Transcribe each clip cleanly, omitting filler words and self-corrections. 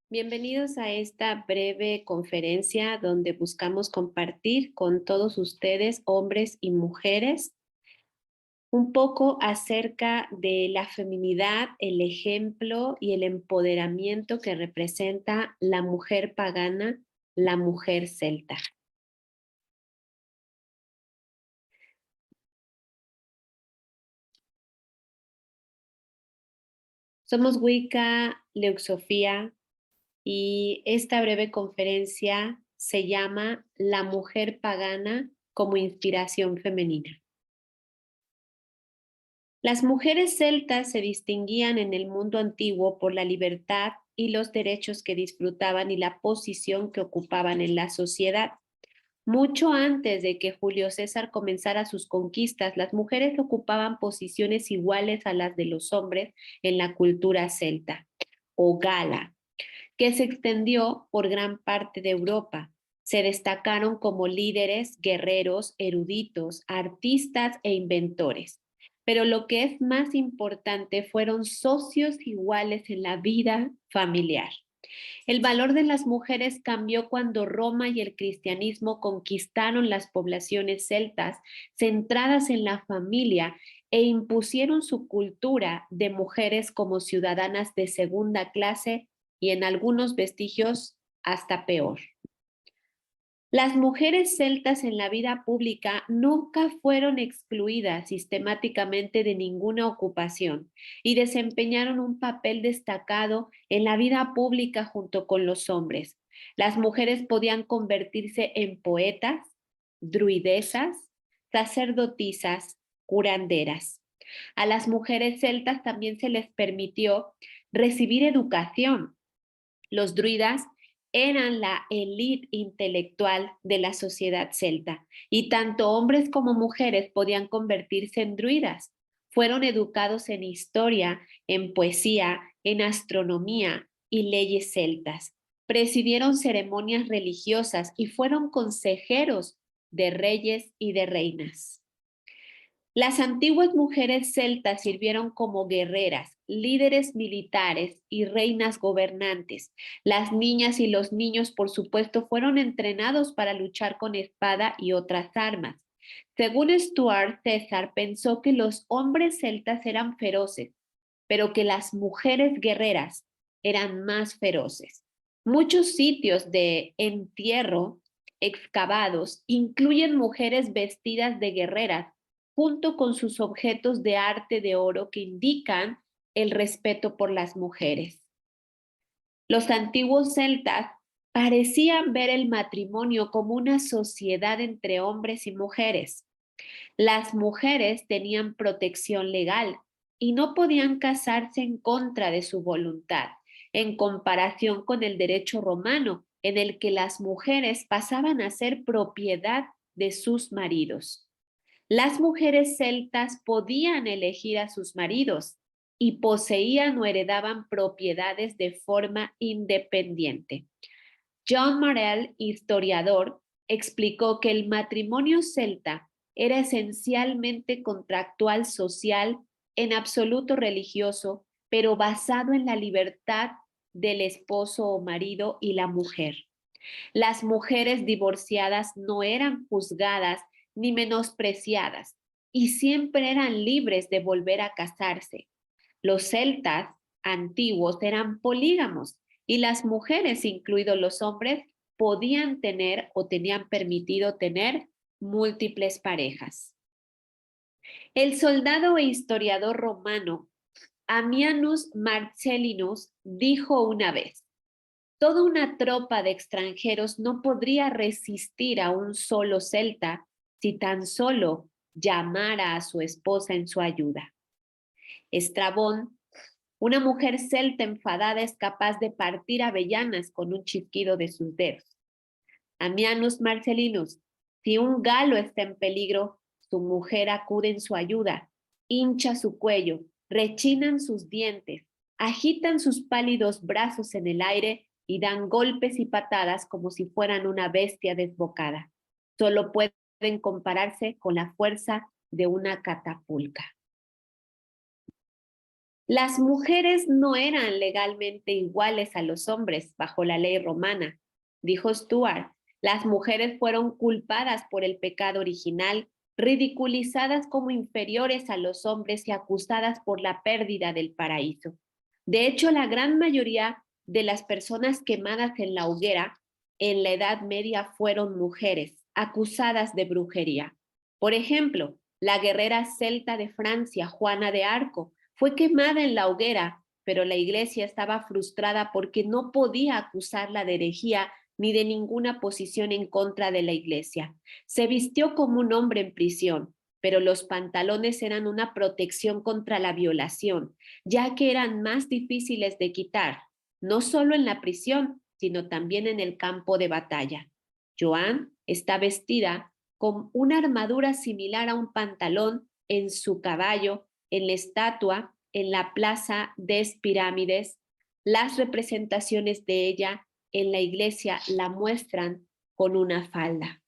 Bienvenidos a esta breve conferencia donde buscamos compartir con todos ustedes, hombres y mujeres, un poco acerca de la feminidad, el ejemplo y el empoderamiento que representa la mujer pagana, la mujer celta. Somos Wicca Leuxofía y esta breve conferencia se llama La mujer pagana como inspiración femenina. Las mujeres celtas se distinguían en el mundo antiguo por la libertad y los derechos que disfrutaban y la posición que ocupaban en la sociedad. Mucho antes de que Julio César comenzara sus conquistas, las mujeres ocupaban posiciones iguales a las de los hombres en la cultura celta o gala, que se extendió por gran parte de Europa. Se destacaron como líderes, guerreros, eruditos, artistas e inventores. Pero lo que es más importante fueron socios iguales en la vida familiar. El valor de las mujeres cambió cuando Roma y el cristianismo conquistaron las poblaciones celtas centradas en la familia e impusieron su cultura de mujeres como ciudadanas de segunda clase y en algunos vestigios hasta peor. Las mujeres celtas en la vida pública nunca fueron excluidas sistemáticamente de ninguna ocupación y desempeñaron un papel destacado en la vida pública junto con los hombres. Las mujeres podían convertirse en poetas, druidesas, sacerdotisas, curanderas. A las mujeres celtas también se les permitió recibir educación. Los druidas eran la élite intelectual de la sociedad celta y tanto hombres como mujeres podían convertirse en druidas. Fueron educados en historia, en poesía, en astronomía y leyes celtas. Presidieron ceremonias religiosas y fueron consejeros de reyes y de reinas. Las antiguas mujeres celtas sirvieron como guerreras, líderes militares y reinas gobernantes. Las niñas y los niños, por supuesto, fueron entrenados para luchar con espada y otras armas. Según Stuart, César pensó que los hombres celtas eran feroces, pero que las mujeres guerreras eran más feroces. Muchos sitios de entierro excavados incluyen mujeres vestidas de guerreras junto con sus objetos de arte de oro que indican el respeto por las mujeres. Los antiguos celtas parecían ver el matrimonio como una sociedad entre hombres y mujeres. Las mujeres tenían protección legal y no podían casarse en contra de su voluntad, en comparación con el derecho romano, en el que las mujeres pasaban a ser propiedad de sus maridos. Las mujeres celtas podían elegir a sus maridos y poseían o heredaban propiedades de forma independiente. John Marell, historiador, explicó que el matrimonio celta era esencialmente contractual social, en absoluto religioso, pero basado en la libertad del esposo o marido y la mujer. Las mujeres divorciadas no eran juzgadas ni menospreciadas y siempre eran libres de volver a casarse. Los celtas antiguos eran polígamos y las mujeres, incluidos los hombres, podían tener o tenían permitido tener múltiples parejas. El soldado e historiador romano Ammianus Marcellinus dijo una vez: toda una tropa de extranjeros no podría resistir a un solo celta si tan solo llamara a su esposa en su ayuda. Estrabón, una mujer celta enfadada es capaz de partir avellanas con un chasquido de sus dedos. Ammianus Marcellinus, si un galo está en peligro, su mujer acude en su ayuda, hincha su cuello, rechinan sus dientes, agitan sus pálidos brazos en el aire y dan golpes y patadas como si fueran una bestia desbocada. Solo pueden compararse con la fuerza de una catapulta. Las mujeres no eran legalmente iguales a los hombres bajo la ley romana, dijo Stuart. Las mujeres fueron culpadas por el pecado original, ridiculizadas como inferiores a los hombres y acusadas por la pérdida del paraíso. De hecho, la gran mayoría de las personas quemadas en la hoguera en la Edad Media fueron mujeres, acusadas de brujería. Por ejemplo, la guerrera celta de Francia, Juana de Arco, fue quemada en la hoguera, pero la iglesia estaba frustrada porque no podía acusarla de herejía ni de ninguna posición en contra de la iglesia. Se vistió como un hombre en prisión, pero los pantalones eran una protección contra la violación, ya que eran más difíciles de quitar, no solo en la prisión, sino también en el campo de batalla. Joan está vestida con una armadura similar a un pantalón en su caballo, en la estatua, en la plaza des Pirámides. Las representaciones de ella en la iglesia la muestran con una falda.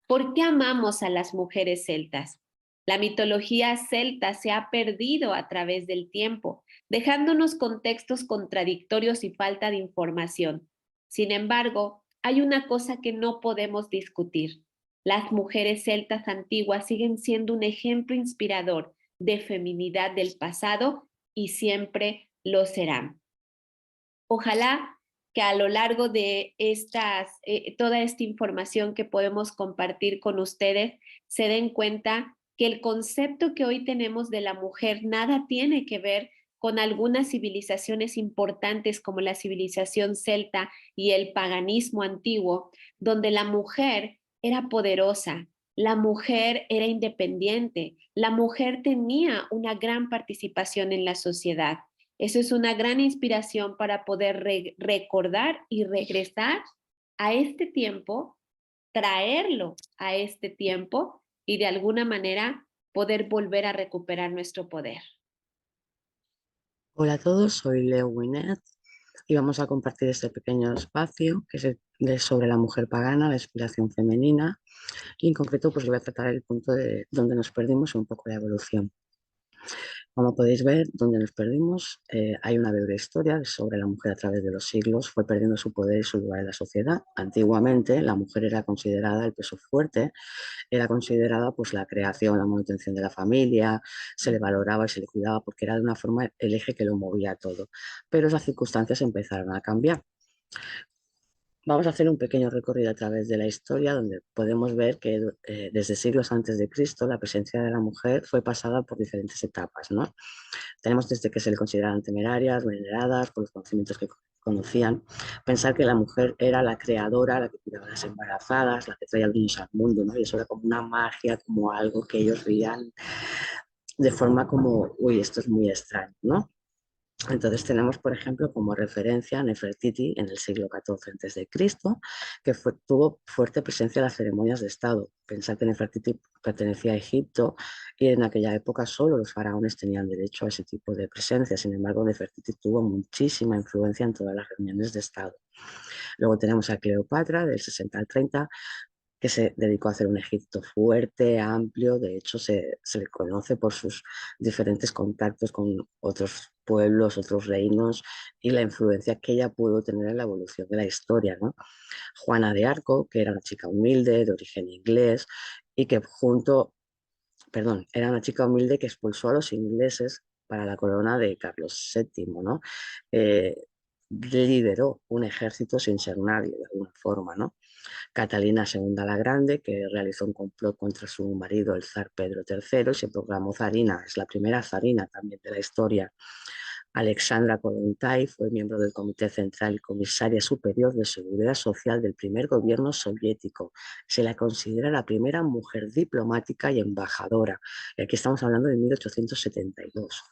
¿Por qué amamos a las mujeres celtas? La mitología celta se ha perdido a través del tiempo, dejándonos contextos contradictorios y falta de información. Sin embargo, hay una cosa que no podemos discutir. Las mujeres celtas antiguas siguen siendo un ejemplo inspirador de feminidad del pasado y siempre lo serán. Ojalá que a lo largo de toda esta información que podemos compartir con ustedes se den cuenta que el concepto que hoy tenemos de la mujer nada tiene que ver con algunas civilizaciones importantes como la civilización celta y el paganismo antiguo, donde la mujer era poderosa, la mujer era independiente, la mujer tenía una gran participación en la sociedad. Eso es una gran inspiración para poder recordar y regresar a este tiempo, traerlo a este tiempo y de alguna manera poder volver a recuperar nuestro poder. Hola a todos, soy Leo Winnet y vamos a compartir este pequeño espacio que es sobre la mujer pagana, la inspiración femenina y en concreto pues voy a tratar el punto de donde nos perdimos y un poco la evolución. Como podéis ver, donde nos perdimos, hay una breve historia sobre la mujer a través de los siglos, fue perdiendo su poder y su lugar en la sociedad. Antiguamente la mujer era considerada el peso fuerte, era considerada pues la creación, la manutención de la familia, se le valoraba y se le cuidaba porque era de una forma el eje que lo movía todo. Pero las circunstancias empezaron a cambiar. Vamos a hacer un pequeño recorrido a través de la historia donde podemos ver que desde siglos antes de Cristo la presencia de la mujer fue pasada por diferentes etapas, ¿no? Tenemos desde que se le consideraban temerarias, veneradas, por los conocimientos que conocían, pensar que la mujer era la creadora, la que cuidaba a las embarazadas, la que traía a los niños al mundo, ¿no? Y eso era como una magia, como algo que ellos veían de forma como, uy, esto es muy extraño, ¿no? Entonces tenemos, por ejemplo, como referencia a Nefertiti en el siglo XIV a.C., que tuvo fuerte presencia en las ceremonias de Estado. Pensar que Nefertiti pertenecía a Egipto y en aquella época solo los faraones tenían derecho a ese tipo de presencia. Sin embargo, Nefertiti tuvo muchísima influencia en todas las reuniones de Estado. Luego tenemos a Cleopatra del 60 al 30, que se dedicó a hacer un Egipto fuerte, amplio. De hecho se le conoce por sus diferentes contactos con otros pueblos, otros reinos y la influencia que ella pudo tener en la evolución de la historia, ¿no? Juana de Arco, que era una chica humilde, de origen inglés, y que era una chica humilde que expulsó a los ingleses para la corona de Carlos VII, ¿no? Eh, lideró un ejército sin ser nadie, de alguna forma, ¿no? Catalina II la Grande, que realizó un complot contra su marido, el zar Pedro III, y se proclamó zarina. Es la primera zarina también de la historia. Alexandra Kollontai fue miembro del Comité Central y Comisaria Superior de Seguridad Social del primer gobierno soviético. Se la considera la primera mujer diplomática y embajadora. Y aquí estamos hablando de 1872.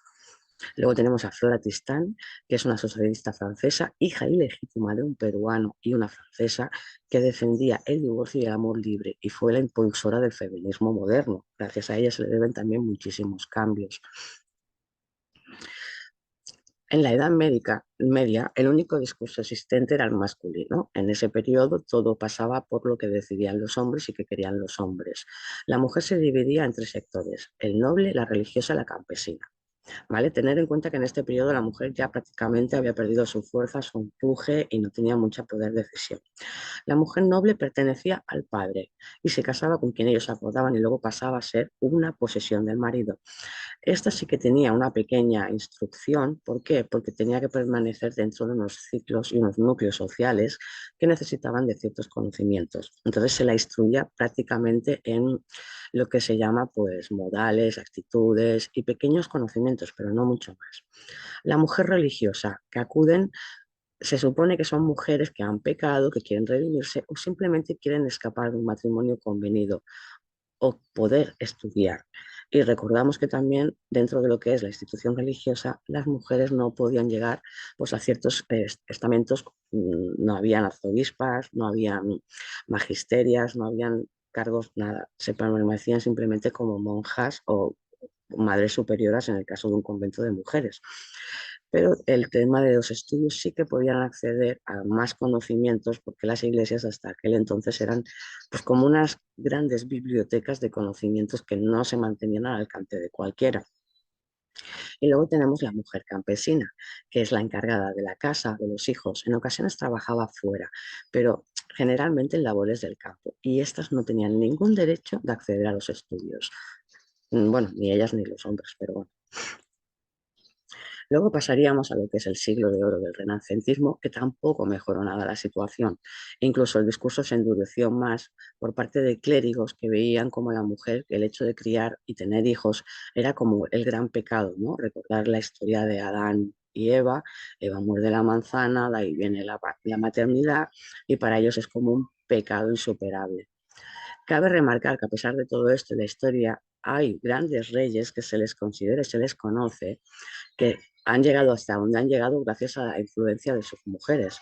Luego tenemos a Flora Tristán, que es una socialista francesa, hija ilegítima de un peruano y una francesa, que defendía el divorcio y el amor libre y fue la impulsora del feminismo moderno. Gracias a ella se le deben también muchísimos cambios. En la Edad Media, el único discurso existente era el masculino. En ese periodo todo pasaba por lo que decidían los hombres y que querían los hombres. La mujer se dividía en tres sectores: el noble, la religiosa y la campesina. ¿Vale? Tener en cuenta que en este periodo la mujer ya prácticamente había perdido su fuerza, su empuje y no tenía mucho poder de decisión. La mujer noble pertenecía al padre y se casaba con quien ellos acordaban y luego pasaba a ser una posesión del marido. Esta sí que tenía una pequeña instrucción. ¿Por qué? Porque tenía que permanecer dentro de unos ciclos y unos núcleos sociales que necesitaban de ciertos conocimientos. Entonces se la instruía prácticamente en lo que se llama pues modales, actitudes y pequeños conocimientos, pero no mucho más. La mujer religiosa que acuden se supone que son mujeres que han pecado, que quieren redimirse o simplemente quieren escapar de un matrimonio convenido o poder estudiar. Y recordamos que también dentro de lo que es la institución religiosa, las mujeres no podían llegar pues, a ciertos estamentos, no habían arzobispas, no habían magisterias, no habían cargos, nada, se permanecían simplemente como monjas o madres superioras en el caso de un convento de mujeres. Pero el tema de los estudios sí que podían acceder a más conocimientos porque las iglesias hasta aquel entonces eran pues como unas grandes bibliotecas de conocimientos que no se mantenían al alcance de cualquiera. Y luego tenemos la mujer campesina, que es la encargada de la casa, de los hijos. En ocasiones trabajaba fuera, pero generalmente en labores del campo. Y estas no tenían ningún derecho de acceder a los estudios. Bueno, ni ellas ni los hombres, pero bueno. Luego pasaríamos a lo que es el siglo de oro del renacentismo, que tampoco mejoró nada la situación. Incluso el discurso se endureció más por parte de clérigos que veían como la mujer que el hecho de criar y tener hijos era como el gran pecado, ¿no? Recordar la historia de Adán y Eva, Eva muerde la manzana, de ahí viene la maternidad y para ellos es como un pecado insuperable. Cabe remarcar que a pesar de todo esto en la historia hay grandes reyes que se les considera y se les conoce que han llegado hasta donde han llegado gracias a la influencia de sus mujeres.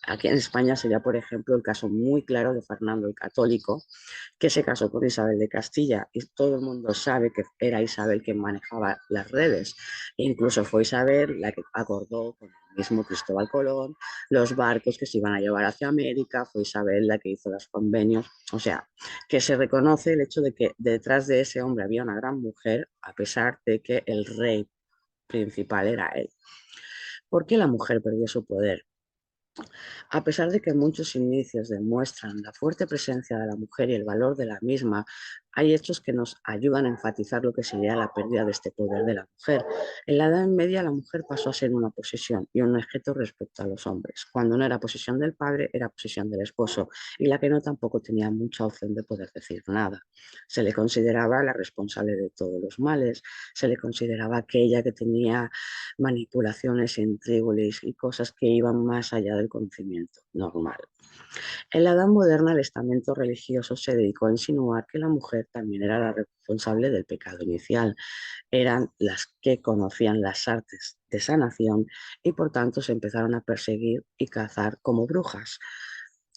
Aquí en España sería, por ejemplo, el caso muy claro de Fernando el Católico, que se casó con Isabel de Castilla y todo el mundo sabe que era Isabel quien manejaba las redes. E incluso fue Isabel la que acordó con el mismo Cristóbal Colón los barcos que se iban a llevar hacia América, fue Isabel la que hizo los convenios. O sea, que se reconoce el hecho de que detrás de ese hombre había una gran mujer, a pesar de que el rey principal era él. ¿Por qué la mujer perdió su poder? A pesar de que muchos indicios demuestran la fuerte presencia de la mujer y el valor de la misma, hay hechos que nos ayudan a enfatizar lo que sería la pérdida de este poder de la mujer. En la Edad Media la mujer pasó a ser una posesión y un objeto respecto a los hombres. Cuando no era posesión del padre, era posesión del esposo y la que no tampoco tenía mucha opción de poder decir nada. Se le consideraba la responsable de todos los males, se le consideraba aquella que tenía manipulaciones, intríngulis y cosas que iban más allá del conocimiento normal. En la Edad Moderna, el estamento religioso se dedicó a insinuar que la mujer también era la responsable del pecado inicial. Eran las que conocían las artes de sanación y por tanto se empezaron a perseguir y cazar como brujas.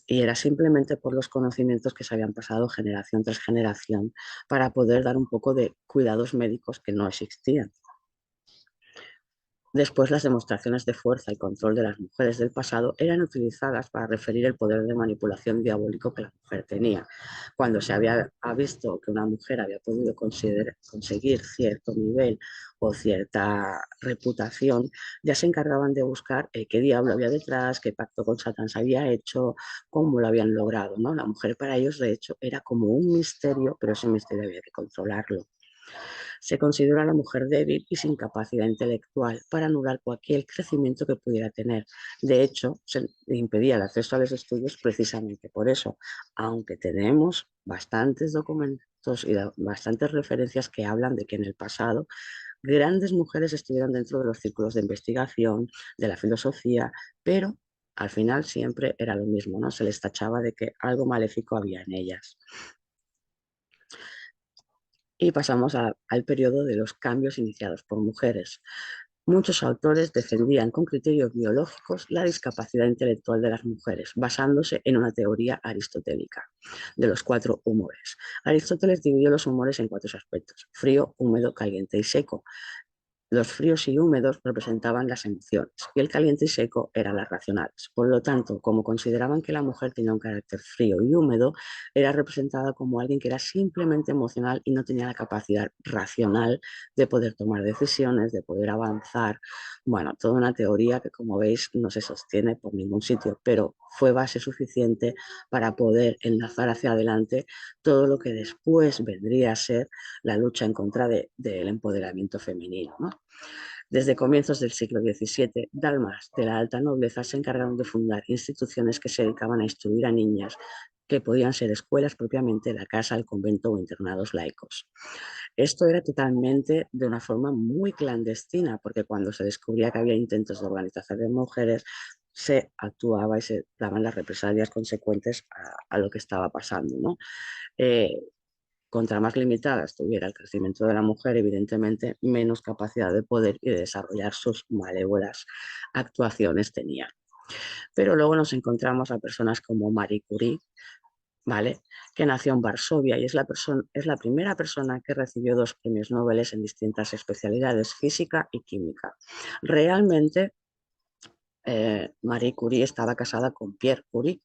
Y era simplemente por los conocimientos que se habían pasado generación tras generación para poder dar un poco de cuidados médicos que no existían. Después, las demostraciones de fuerza y control de las mujeres del pasado eran utilizadas para referir el poder de manipulación diabólico que la mujer tenía. Cuando se había visto que una mujer había podido conseguir cierto nivel o cierta reputación, ya se encargaban de buscar qué diablo había detrás, qué pacto con Satán se había hecho, cómo lo habían logrado, ¿no? La mujer para ellos, de hecho, era como un misterio, pero ese misterio había que controlarlo. Se considera a la mujer débil y sin capacidad intelectual para anular cualquier crecimiento que pudiera tener. De hecho, se impedía el acceso a los estudios precisamente por eso, aunque tenemos bastantes documentos y bastantes referencias que hablan de que en el pasado grandes mujeres estuvieron dentro de los círculos de investigación, de la filosofía, pero al final siempre era lo mismo, ¿no? Se les tachaba de que algo maléfico había en ellas. Y pasamos al periodo de los cambios iniciados por mujeres. Muchos autores defendían con criterios biológicos la discapacidad intelectual de las mujeres, basándose en una teoría aristotélica de los 4 humores. Aristóteles dividió los humores en 4 aspectos: frío, húmedo, caliente y seco. Los fríos y húmedos representaban las emociones y el caliente y seco eran las racionales. Por lo tanto, como consideraban que la mujer tenía un carácter frío y húmedo, era representada como alguien que era simplemente emocional y no tenía la capacidad racional de poder tomar decisiones, de poder avanzar. Bueno, toda una teoría que, como veis, no se sostiene por ningún sitio, pero fue base suficiente para poder enlazar hacia adelante todo lo que después vendría a ser la lucha en contra del empoderamiento femenino, ¿no? Desde comienzos del siglo XVII, dalmas de la alta nobleza se encargaron de fundar instituciones que se dedicaban a instruir a niñas, que podían ser escuelas propiamente, la casa, el convento o internados laicos. Esto era totalmente de una forma muy clandestina, porque cuando se descubría que había intentos de organización de mujeres, se actuaba y se daban las represalias consecuentes a lo que estaba pasando, ¿no? Eh, Contra más limitada estuviera el crecimiento de la mujer, evidentemente menos capacidad de poder y de desarrollar sus malévolas actuaciones tenía. Pero luego nos encontramos a personas como Marie Curie, ¿vale? Que nació en Varsovia y es la primera persona que recibió 2 premios Nobel en distintas especialidades, física y química. Realmente, Marie Curie estaba casada con Pierre Curie,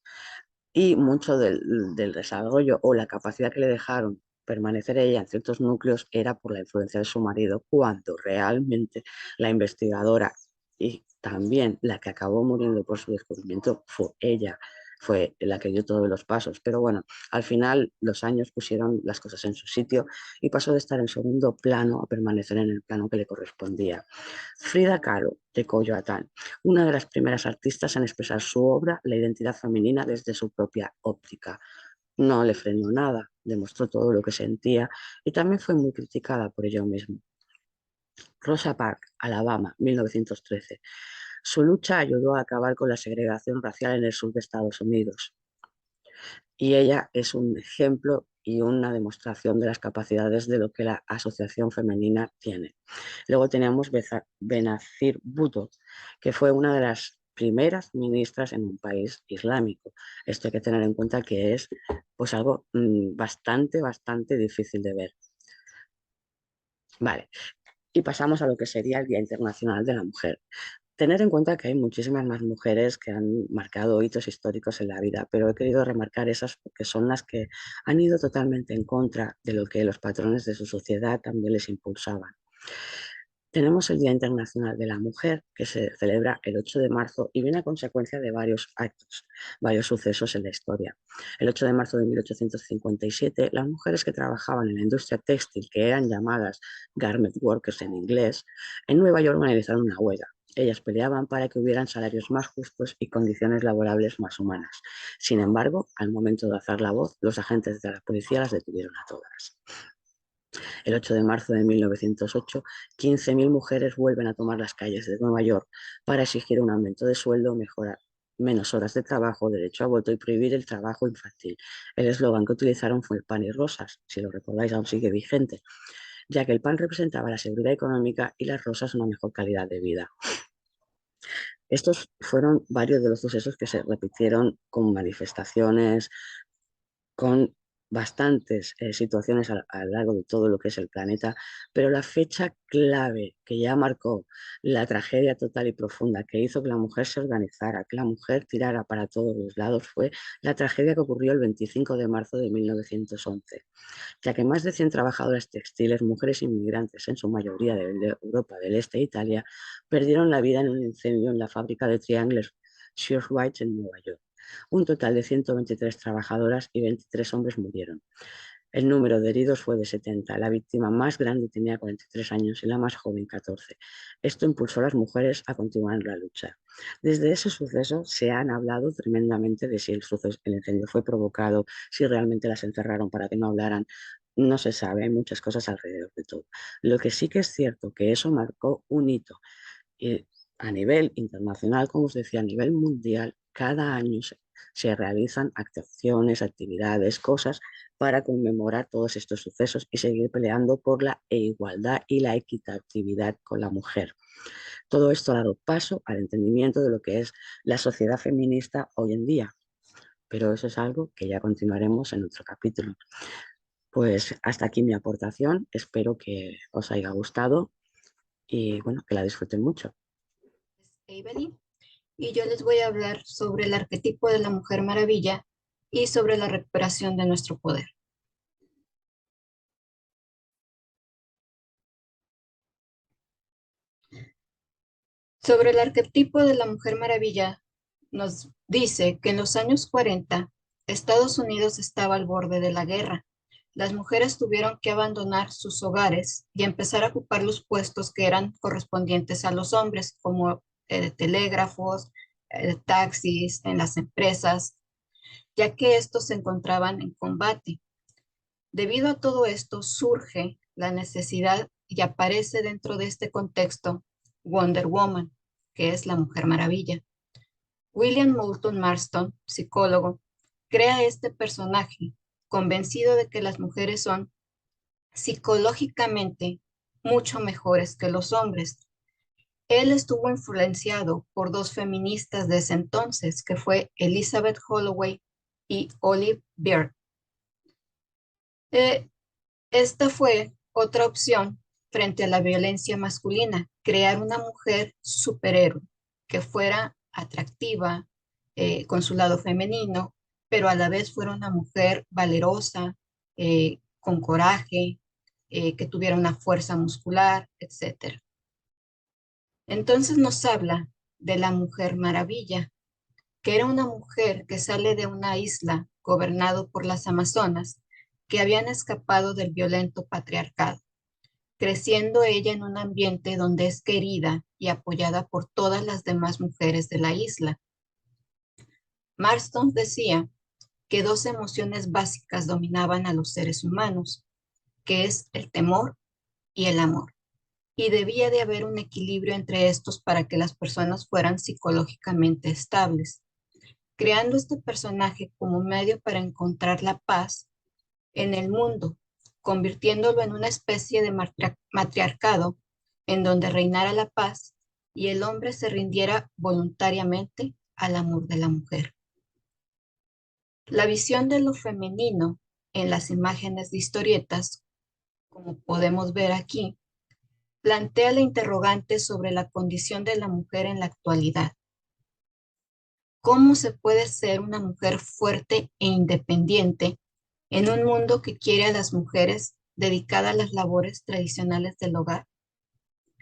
y mucho del desarrollo o la capacidad que le dejaron permanecer ella en ciertos núcleos era por la influencia de su marido, cuando realmente la investigadora y también la que acabó muriendo por su descubrimiento fue ella, fue la que dio todos los pasos. Pero bueno, al final los años pusieron las cosas en su sitio y pasó de estar en segundo plano a permanecer en el plano que le correspondía. Frida Kahlo, de Coyoacán, una de las primeras artistas en expresar su obra, la identidad femenina desde su propia óptica. No le frenó nada, demostró todo lo que sentía y también fue muy criticada por ello mismo. Rosa Parks, Alabama, 1913. Su lucha ayudó a acabar con la segregación racial en el sur de Estados Unidos y ella es un ejemplo y una demostración de las capacidades de lo que la asociación femenina tiene. Luego teníamos Benazir Bhutto, que fue una de las primeras ministras en un país islámico. Esto hay que tener en cuenta que es pues algo bastante difícil de ver. Vale, y pasamos a lo que sería el Día Internacional de la Mujer. Tener en cuenta que hay muchísimas más mujeres que han marcado hitos históricos en la vida, pero he querido remarcar esas porque son las que han ido totalmente en contra de lo que los patrones de su sociedad también les impulsaban. Tenemos el Día Internacional de la Mujer, que se celebra el 8 de marzo y viene a consecuencia de varios actos, varios sucesos en la historia. El 8 de marzo de 1857, las mujeres que trabajaban en la industria textil, que eran llamadas garment workers en inglés, en Nueva York organizaron una huelga. Ellas peleaban para que hubieran salarios más justos y condiciones laborables más humanas. Sin embargo, al momento de alzar la voz, los agentes de la policía las detuvieron a todas. El 8 de marzo de 1908, 15.000 mujeres vuelven a tomar las calles de Nueva York para exigir un aumento de sueldo, menos horas de trabajo, derecho a voto y prohibir el trabajo infantil. El eslogan que utilizaron fue pan y rosas, si lo recordáis aún sigue vigente, ya que el pan representaba la seguridad económica y las rosas una mejor calidad de vida. Estos fueron varios de los sucesos que se repitieron con manifestaciones, con bastantes situaciones a lo largo de todo lo que es el planeta, pero la fecha clave que ya marcó la tragedia total y profunda que hizo que la mujer se organizara, que la mujer tirara para todos los lados, fue la tragedia que ocurrió el 25 de marzo de 1911, ya que más de 100 trabajadoras textiles, mujeres inmigrantes, en su mayoría de Europa del Este e Italia, perdieron la vida en un incendio en la fábrica de Triangles Shirtwright en Nueva York. Un total de 123 trabajadoras y 23 hombres murieron. El número de heridos fue de 70. La víctima más grande tenía 43 años y la más joven 14. Esto impulsó a las mujeres a continuar en la lucha. Desde ese suceso se han hablado tremendamente de si el incendio fue provocado, si realmente las encerraron para que no hablaran. No se sabe, hay muchas cosas alrededor de todo. Lo que sí que es cierto que eso marcó un hito. Y a nivel internacional, como os decía, a nivel mundial, cada año se realizan acciones, actividades, cosas para conmemorar todos estos sucesos y seguir peleando por la igualdad y la equitatividad con la mujer. Todo esto ha dado paso al entendimiento de lo que es la sociedad feminista hoy en día, pero eso es algo que ya continuaremos en otro capítulo. Pues hasta aquí mi aportación, espero que os haya gustado y bueno, que la disfruten mucho. Evelyn, y yo les voy a hablar sobre el arquetipo de la Mujer Maravilla y sobre la recuperación de nuestro poder. Sobre el arquetipo de la Mujer Maravilla, nos dice que en los años 40, Estados Unidos estaba al borde de la guerra. Las mujeres tuvieron que abandonar sus hogares y empezar a ocupar los puestos que eran correspondientes a los hombres, como telégrafos, taxis, en las empresas, ya que estos se encontraban en combate. Debido a todo esto, surge la necesidad y aparece dentro de este contexto Wonder Woman, que es la Mujer Maravilla. William Moulton Marston, psicólogo, crea este personaje, convencido de que las mujeres son psicológicamente mucho mejores que los hombres. Él estuvo influenciado por dos feministas de ese entonces, que fue Elizabeth Holloway y Olive Byrne. Esta fue otra opción frente a la violencia masculina, crear una mujer superhéroe que fuera atractiva, con su lado femenino, pero a la vez fuera una mujer valerosa, con coraje, que tuviera una fuerza muscular, etc. Entonces nos habla de la Mujer Maravilla, que era una mujer que sale de una isla gobernado por las Amazonas, que habían escapado del violento patriarcado, creciendo ella en un ambiente donde es querida y apoyada por todas las demás mujeres de la isla. Marston decía que dos emociones básicas dominaban a los seres humanos, que es el temor y el amor, y debía de haber un equilibrio entre estos para que las personas fueran psicológicamente estables, creando este personaje como medio para encontrar la paz en el mundo, convirtiéndolo en una especie de matriarcado en donde reinara la paz y el hombre se rindiera voluntariamente al amor de la mujer. La visión de lo femenino en las imágenes de historietas, como podemos ver aquí, plantea la interrogante sobre la condición de la mujer en la actualidad. ¿Cómo se puede ser una mujer fuerte e independiente en un mundo que quiere a las mujeres dedicadas a las labores tradicionales del hogar?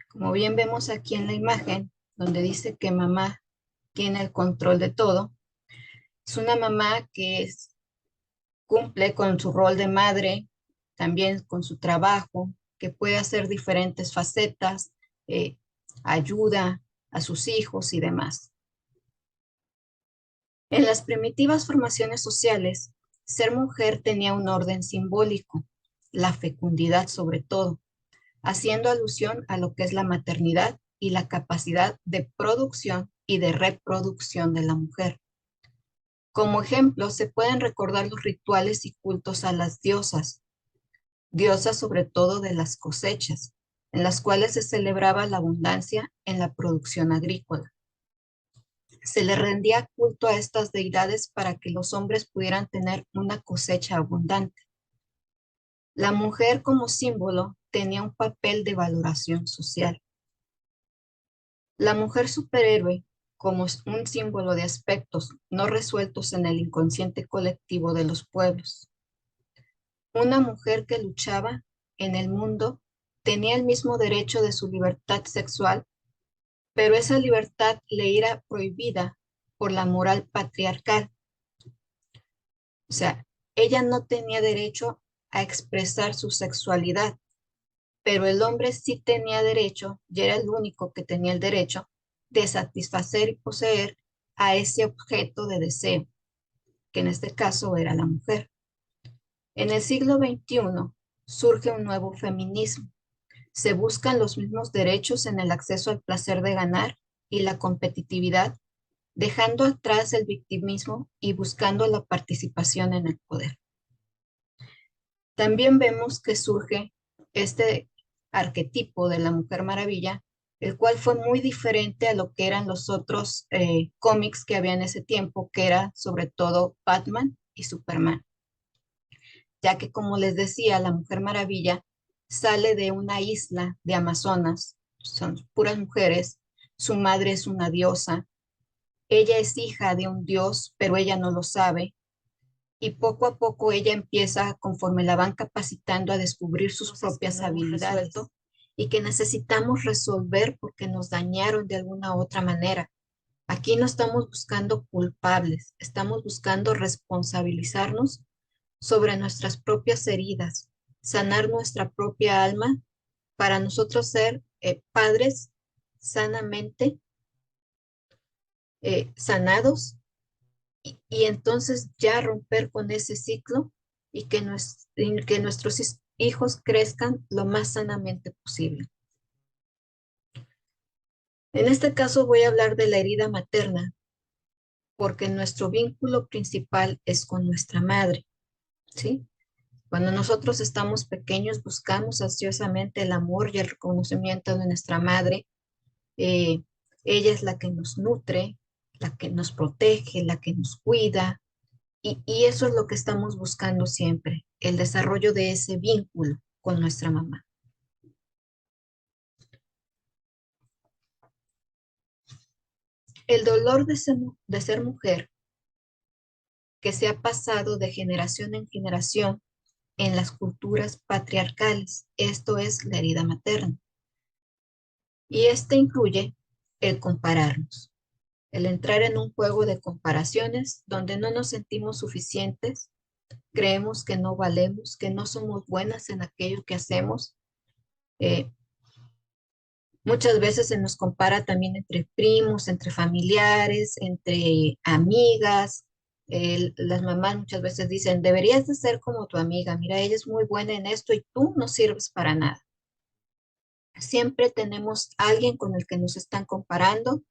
Como bien vemos aquí en la imagen, donde dice que mamá tiene el control de todo, es una mamá que cumple con su rol de madre, también con su trabajo, que puede hacer diferentes facetas, eh, ayuda a sus hijos y demás. En las primitivas formaciones sociales, ser mujer tenía un orden simbólico, la fecundidad sobre todo, haciendo alusión a lo que es la maternidad y la capacidad de producción y de reproducción de la mujer. Como ejemplo, se pueden recordar los rituales y cultos a las diosas, diosas sobre todo de las cosechas, en las cuales se celebraba la abundancia en la producción agrícola. Se le rendía culto a estas deidades para que los hombres pudieran tener una cosecha abundante. La mujer como símbolo tenía un papel de valoración social. La mujer superhéroe como un símbolo de aspectos no resueltos en el inconsciente colectivo de los pueblos. Una mujer que luchaba en el mundo tenía el mismo derecho de su libertad sexual, pero esa libertad le era prohibida por la moral patriarcal. O sea, ella no tenía derecho a expresar su sexualidad, pero el hombre sí tenía derecho, y era el único que tenía el derecho, de satisfacer y poseer a ese objeto de deseo, que en este caso era la mujer. En el siglo XXI surge un nuevo feminismo. Se buscan los mismos derechos en el acceso al placer de ganar y la competitividad, dejando atrás el victimismo y buscando la participación en el poder. También vemos que surge este arquetipo de la Mujer Maravilla, el cual fue muy diferente a lo que eran los otros cómics que había en ese tiempo, que era sobre todo Batman y Superman. Ya que, como les decía, la Mujer Maravilla sale de una isla de Amazonas, son puras mujeres, su madre es una diosa, ella es hija de un dios, pero ella no lo sabe. Y poco a poco ella empieza, conforme la van capacitando, a descubrir sus propias habilidades y que necesitamos resolver porque nos dañaron de alguna u otra manera. Aquí no estamos buscando culpables, estamos buscando responsabilizarnos sobre nuestras propias heridas, sanar nuestra propia alma para nosotros ser padres sanamente sanados y entonces ya romper con ese ciclo y que nuestros hijos crezcan lo más sanamente posible. En este caso voy a hablar de la herida materna, porque nuestro vínculo principal es con nuestra madre, ¿sí? Cuando nosotros estamos pequeños buscamos ansiosamente el amor y el reconocimiento de nuestra madre. Eh, Ella es la que nos nutre, la que nos protege, la que nos cuida, y eso es lo que estamos buscando siempre, el desarrollo de ese vínculo con nuestra mamá. El dolor de ser mujer que se ha pasado de generación en generación en las culturas patriarcales, esto es la herida materna. Y este incluye el compararnos, el entrar en un juego de comparaciones donde no nos sentimos suficientes, creemos que no valemos, que no somos buenas en aquello que hacemos. Muchas veces se nos compara también entre primos, entre familiares, entre amigas. Las mamás muchas veces dicen, deberías de ser como tu amiga, mira, ella es muy buena en esto y tú no sirves para nada. Siempre tenemos alguien con el que nos están comparando.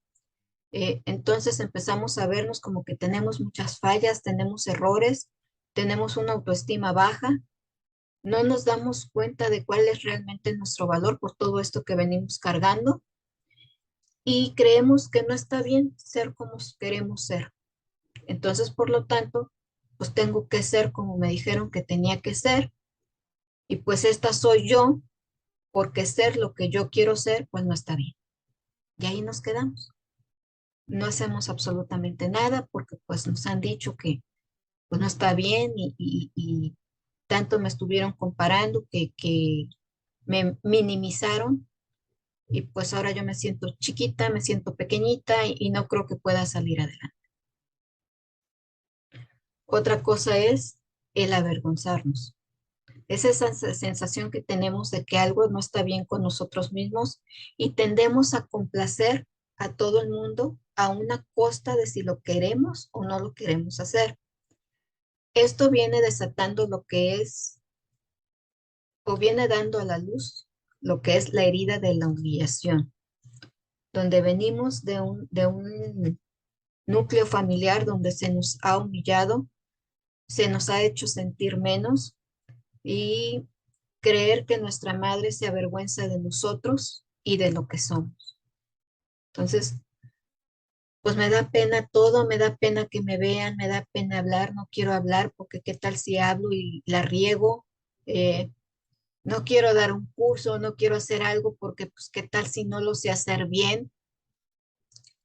Entonces empezamos a vernos como que tenemos muchas fallas, tenemos errores, tenemos una autoestima baja. No nos damos cuenta de cuál es realmente nuestro valor por todo esto que venimos cargando y creemos que no está bien ser como queremos ser. Entonces, por lo tanto, pues tengo que ser como me dijeron que tenía que ser y pues esta soy yo porque ser lo que yo quiero ser, pues no está bien. Y ahí nos quedamos. No hacemos absolutamente nada porque pues nos han dicho que pues no está bien y tanto me estuvieron comparando que me minimizaron y pues ahora yo me siento chiquita, me siento pequeñita y no creo que pueda salir adelante. Otra cosa es el avergonzarnos. Es esa sensación que tenemos de que algo no está bien con nosotros mismos y tendemos a complacer a todo el mundo a una costa de si lo queremos o no lo queremos hacer. Esto viene desatando lo que es o viene dando a la luz lo que es la herida de la humillación, donde venimos de un núcleo familiar donde se nos ha humillado, se nos ha hecho sentir menos y creer que nuestra madre se avergüenza de nosotros y de lo que somos. Entonces, pues me da pena todo, me da pena que me vean, me da pena hablar, no quiero hablar porque qué tal si hablo y la riego, no quiero dar un curso, no quiero hacer algo porque pues qué tal si no lo sé hacer bien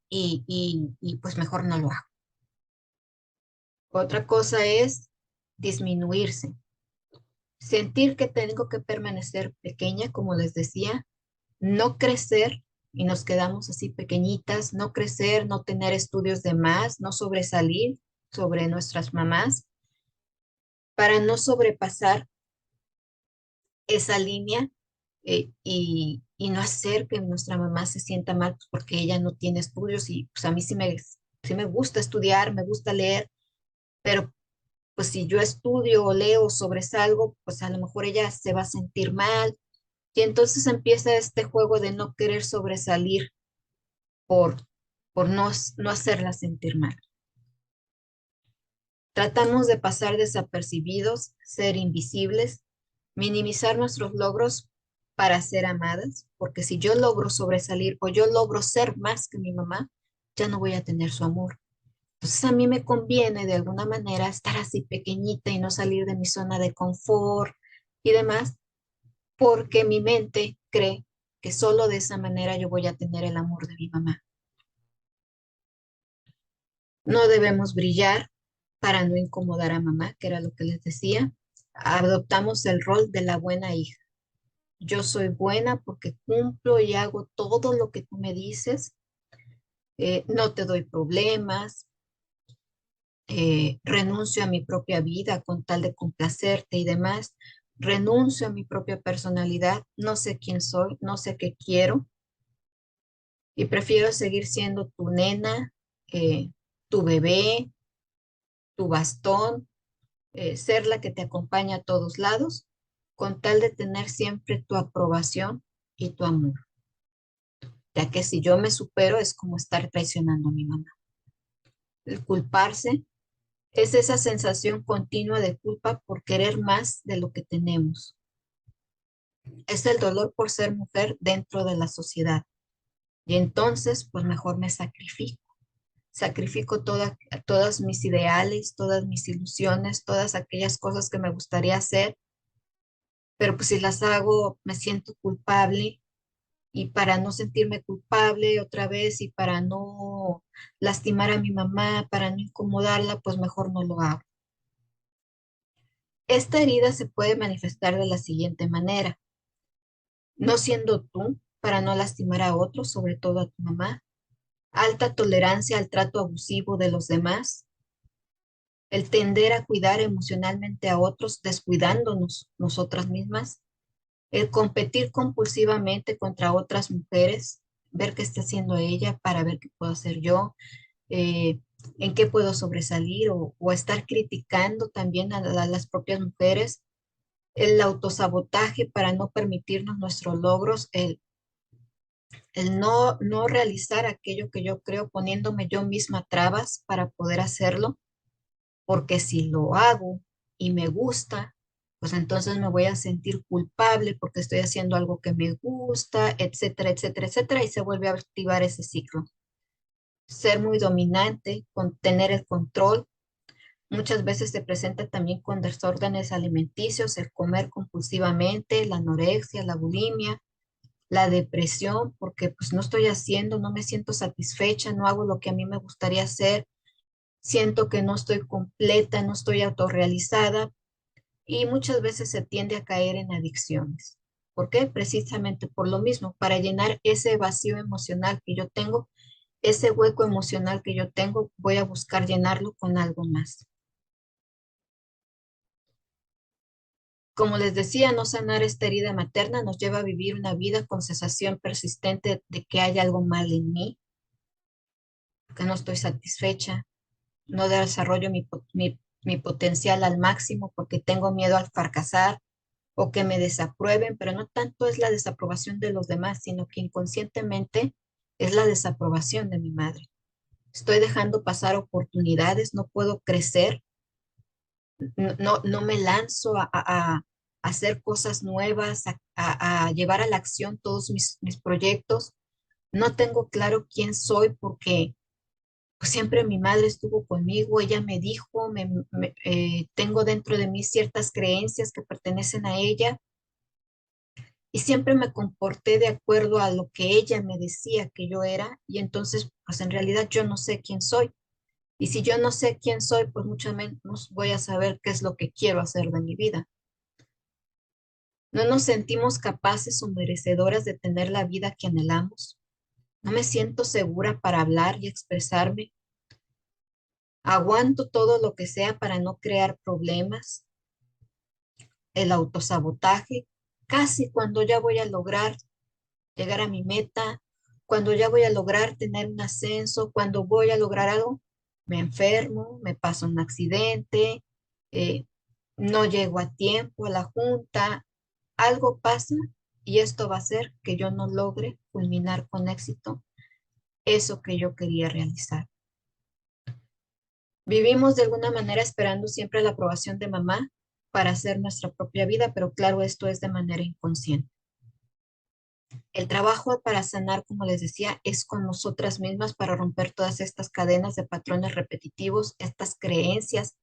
y pues mejor no lo hago. Otra cosa es disminuirse, sentir que tengo que permanecer pequeña, como les decía, no crecer y nos quedamos así pequeñitas, no crecer, no tener estudios de más, no sobresalir sobre nuestras mamás, para no sobrepasar esa línea y no hacer que nuestra mamá se sienta mal pues, porque ella no tiene estudios y pues a mí sí me gusta estudiar, me gusta leer, pero pues si yo estudio o leo o sobresalgo, pues a lo mejor ella se va a sentir mal. Y entonces empieza este juego de no querer sobresalir por, por no hacerla sentir mal. Tratamos de pasar desapercibidos, ser invisibles, minimizar nuestros logros para ser amadas, porque si yo logro sobresalir o yo logro ser más que mi mamá, ya no voy a tener su amor. Entonces a mí me conviene de alguna manera estar así pequeñita y no salir de mi zona de confort y demás, porque mi mente cree que solo de esa manera yo voy a tener el amor de mi mamá. No debemos brillar para no incomodar a mamá, que era lo que les decía. Adoptamos el rol de la buena hija. Yo soy buena porque cumplo y hago todo lo que tú me dices. No te doy problemas. Renuncio a mi propia vida con tal de complacerte y demás. Renuncio a mi propia personalidad. No sé quién soy, no sé qué quiero y prefiero seguir siendo tu nena, tu bebé, tu bastón, ser la que te acompaña a todos lados, con tal de tener siempre tu aprobación y tu amor, ya que si yo me supero es como estar traicionando a mi mamá. El culparse es esa sensación continua de culpa por querer más de lo que tenemos. Es el dolor por ser mujer dentro de la sociedad. Y entonces, pues mejor me sacrifico. Sacrifico todas mis ideales, todas mis ilusiones, todas aquellas cosas que me gustaría hacer, pero pues si las hago me siento culpable y para no sentirme culpable otra vez y para no lastimar a mi mamá, para no incomodarla, pues mejor no lo hago. Esta herida se puede manifestar de la siguiente manera: no siendo tú para no lastimar a otros, sobre todo a tu mamá, alta tolerancia al trato abusivo de los demás, el tender a cuidar emocionalmente a otros, descuidándonos nosotras mismas, el competir compulsivamente contra otras mujeres, ver qué está haciendo ella para ver qué puedo hacer yo, eh, en qué puedo sobresalir o estar criticando también a las propias mujeres, el autosabotaje para no permitirnos nuestros logros, el no realizar aquello que yo creo, poniéndome yo misma trabas para poder hacerlo, porque si lo hago y me gusta, pues entonces me voy a sentir culpable porque estoy haciendo algo que me gusta, etcétera, etcétera, etcétera, y se vuelve a activar ese ciclo. Ser muy dominante, con tener el control, muchas veces se presenta también con desórdenes alimenticios, el comer compulsivamente, la anorexia, la bulimia, la depresión, porque pues no estoy haciendo, no me siento satisfecha, no hago lo que a mí me gustaría hacer, siento que no estoy completa, no estoy autorrealizada y muchas veces se tiende a caer en adicciones. ¿Por qué? Precisamente por lo mismo, para llenar ese vacío emocional que yo tengo, ese hueco emocional que yo tengo, voy a buscar llenarlo con algo más. Como les decía, no sanar esta herida materna nos lleva a vivir una vida con sensación persistente de que hay algo mal en mí, que no estoy satisfecha, no desarrollo mi potencial al máximo porque tengo miedo al fracasar o que me desaprueben, pero no tanto es la desaprobación de los demás, sino que inconscientemente es la desaprobación de mi madre. Estoy dejando pasar oportunidades, no puedo crecer, no me lanzo a hacer cosas nuevas, a llevar a la acción todos mis proyectos. No tengo claro quién soy porque pues siempre mi madre estuvo conmigo, ella me dijo, tengo dentro de mí ciertas creencias que pertenecen a ella y siempre me comporté de acuerdo a lo que ella me decía que yo era y entonces pues en realidad yo no sé quién soy. Y si yo no sé quién soy, pues mucho menos voy a saber qué es lo que quiero hacer de mi vida. No nos sentimos capaces o merecedoras de tener la vida que anhelamos. No me siento segura para hablar y expresarme. Aguanto todo lo que sea para no crear problemas. El autosabotaje, casi cuando ya voy a lograr llegar a mi meta, cuando ya voy a lograr tener un ascenso, cuando voy a lograr algo, me enfermo, me pasa un accidente, eh, no llego a tiempo a la junta, algo pasa y esto va a hacer que yo no logre culminar con éxito eso que yo quería realizar. Vivimos de alguna manera esperando siempre la aprobación de mamá para hacer nuestra propia vida, pero claro, esto es de manera inconsciente. El trabajo para sanar, como les decía, es con nosotras mismas para romper todas estas cadenas de patrones repetitivos, estas creencias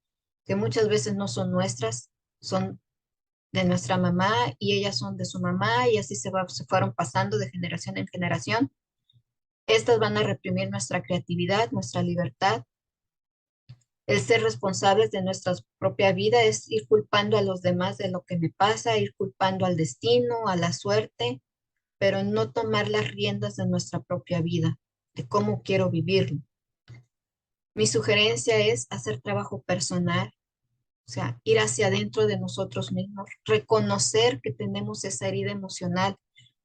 que muchas veces no son nuestras, son de nuestra mamá y ellas son de su mamá y así se fueron pasando de generación en generación. Estas van a reprimir nuestra creatividad, nuestra libertad. El ser responsables de nuestra propia vida es ir culpando a los demás de lo que me pasa, ir culpando al destino, a la suerte, pero no tomar las riendas de nuestra propia vida, de cómo quiero vivirlo. Mi sugerencia es hacer trabajo personal, o sea, ir hacia adentro de nosotros mismos, reconocer que tenemos esa herida emocional,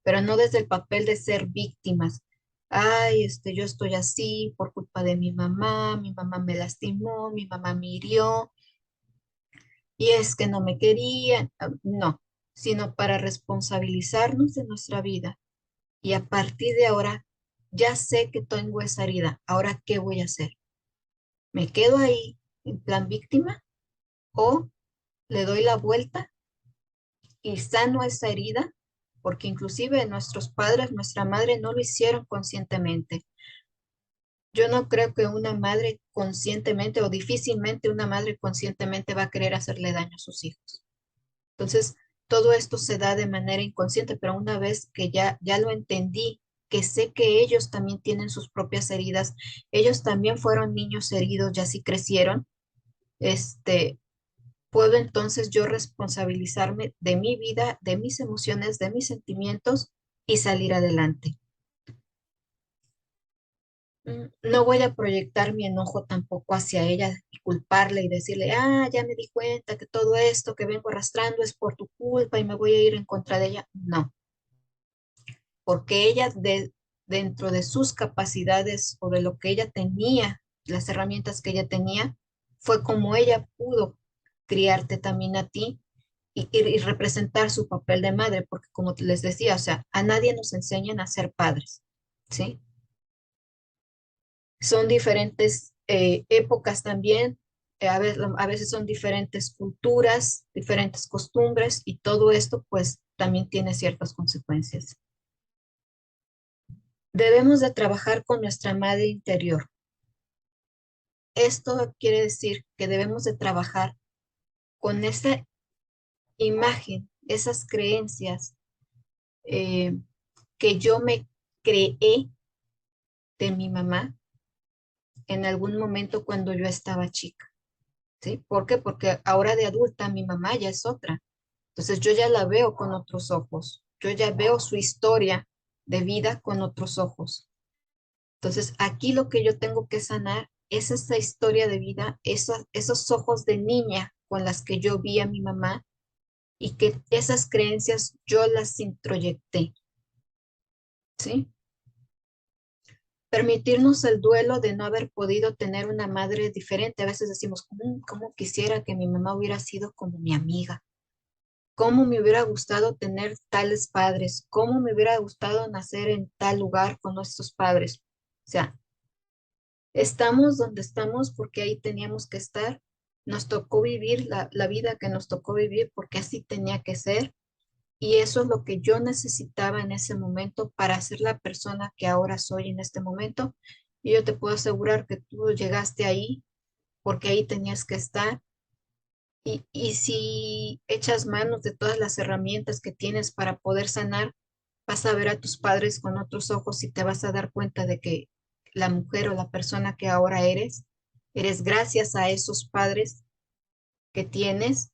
pero no desde el papel de ser víctimas. Ay, yo estoy así por culpa de mi mamá me lastimó, mi mamá me hirió, y es que no me querían. No, sino para responsabilizarnos de nuestra vida. Y a partir de ahora, ya sé que tengo esa herida. Ahora, ¿qué voy a hacer? ¿Me quedo ahí en plan víctima o le doy la vuelta y sano esa herida? Porque inclusive nuestros padres, nuestra madre no lo hicieron conscientemente. Yo no creo que una madre conscientemente o difícilmente una madre conscientemente va a querer hacerle daño a sus hijos. Entonces, todo esto se da de manera inconsciente, pero una vez que ya lo entendí, que sé que ellos también tienen sus propias heridas, ellos también fueron niños heridos, ya sí crecieron, este, puedo entonces yo responsabilizarme de mi vida, de mis emociones, de mis sentimientos y salir adelante. No voy a proyectar mi enojo tampoco hacia ella y culparle y decirle, ya me di cuenta que todo esto que vengo arrastrando es por tu culpa y me voy a ir en contra de ella. No, porque ella dentro de sus capacidades o de lo que ella tenía, las herramientas que ella tenía, fue como ella pudo criarte también a ti y representar su papel de madre, porque como les decía, o sea, a nadie nos enseñan a ser padres, ¿sí? Son diferentes épocas también, a veces son diferentes culturas, diferentes costumbres y todo esto pues también tiene ciertas consecuencias. Debemos de trabajar con nuestra madre interior. Esto quiere decir que debemos de trabajar con esa imagen, esas creencias eh, que yo me creé de mi mamá en algún momento cuando yo estaba chica. ¿Sí? ¿Por qué? Porque ahora de adulta mi mamá ya es otra. Entonces yo ya la veo con otros ojos. Yo ya veo su historia de vida con otros ojos. Entonces aquí lo que yo tengo que sanar es esa historia de vida, esos ojos de niña con las que yo vi a mi mamá y que esas creencias yo las introyecté. ¿Sí? Permitirnos el duelo de no haber podido tener una madre diferente. A veces decimos, ¿cómo quisiera que mi mamá hubiera sido como mi amiga? ¿Cómo me hubiera gustado tener tales padres? ¿Cómo me hubiera gustado nacer en tal lugar con nuestros padres? O sea, estamos donde estamos porque ahí teníamos que estar. Nos tocó vivir la vida que nos tocó vivir porque así tenía que ser. Y eso es lo que yo necesitaba en ese momento para ser la persona que ahora soy en este momento. Y yo te puedo asegurar que tú llegaste ahí porque ahí tenías que estar. Y si echas manos de todas las herramientas que tienes para poder sanar, vas a ver a tus padres con otros ojos y te vas a dar cuenta de que la mujer o la persona que ahora eres gracias a esos padres que tienes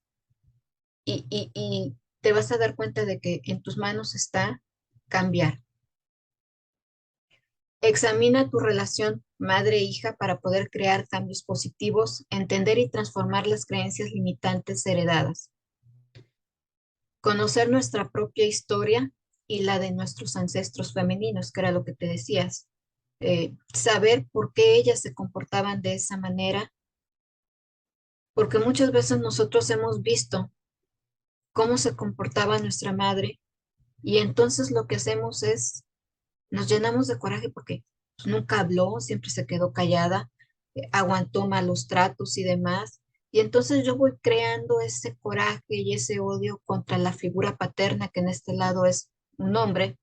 y te vas a dar cuenta de que en tus manos está cambiar. Examina tu relación madre-hija para poder crear cambios positivos, entender y transformar las creencias limitantes heredadas. Conocer nuestra propia historia y la de nuestros ancestros femeninos, que era lo que te decías. Saber por qué ellas se comportaban de esa manera, porque muchas veces nosotros hemos visto cómo se comportaba nuestra madre y entonces lo que hacemos es nos llenamos de coraje porque nunca habló, siempre se quedó callada, aguantó malos tratos y demás. Y entonces yo voy creando ese coraje y ese odio contra la figura paterna, que en este lado es un hombre,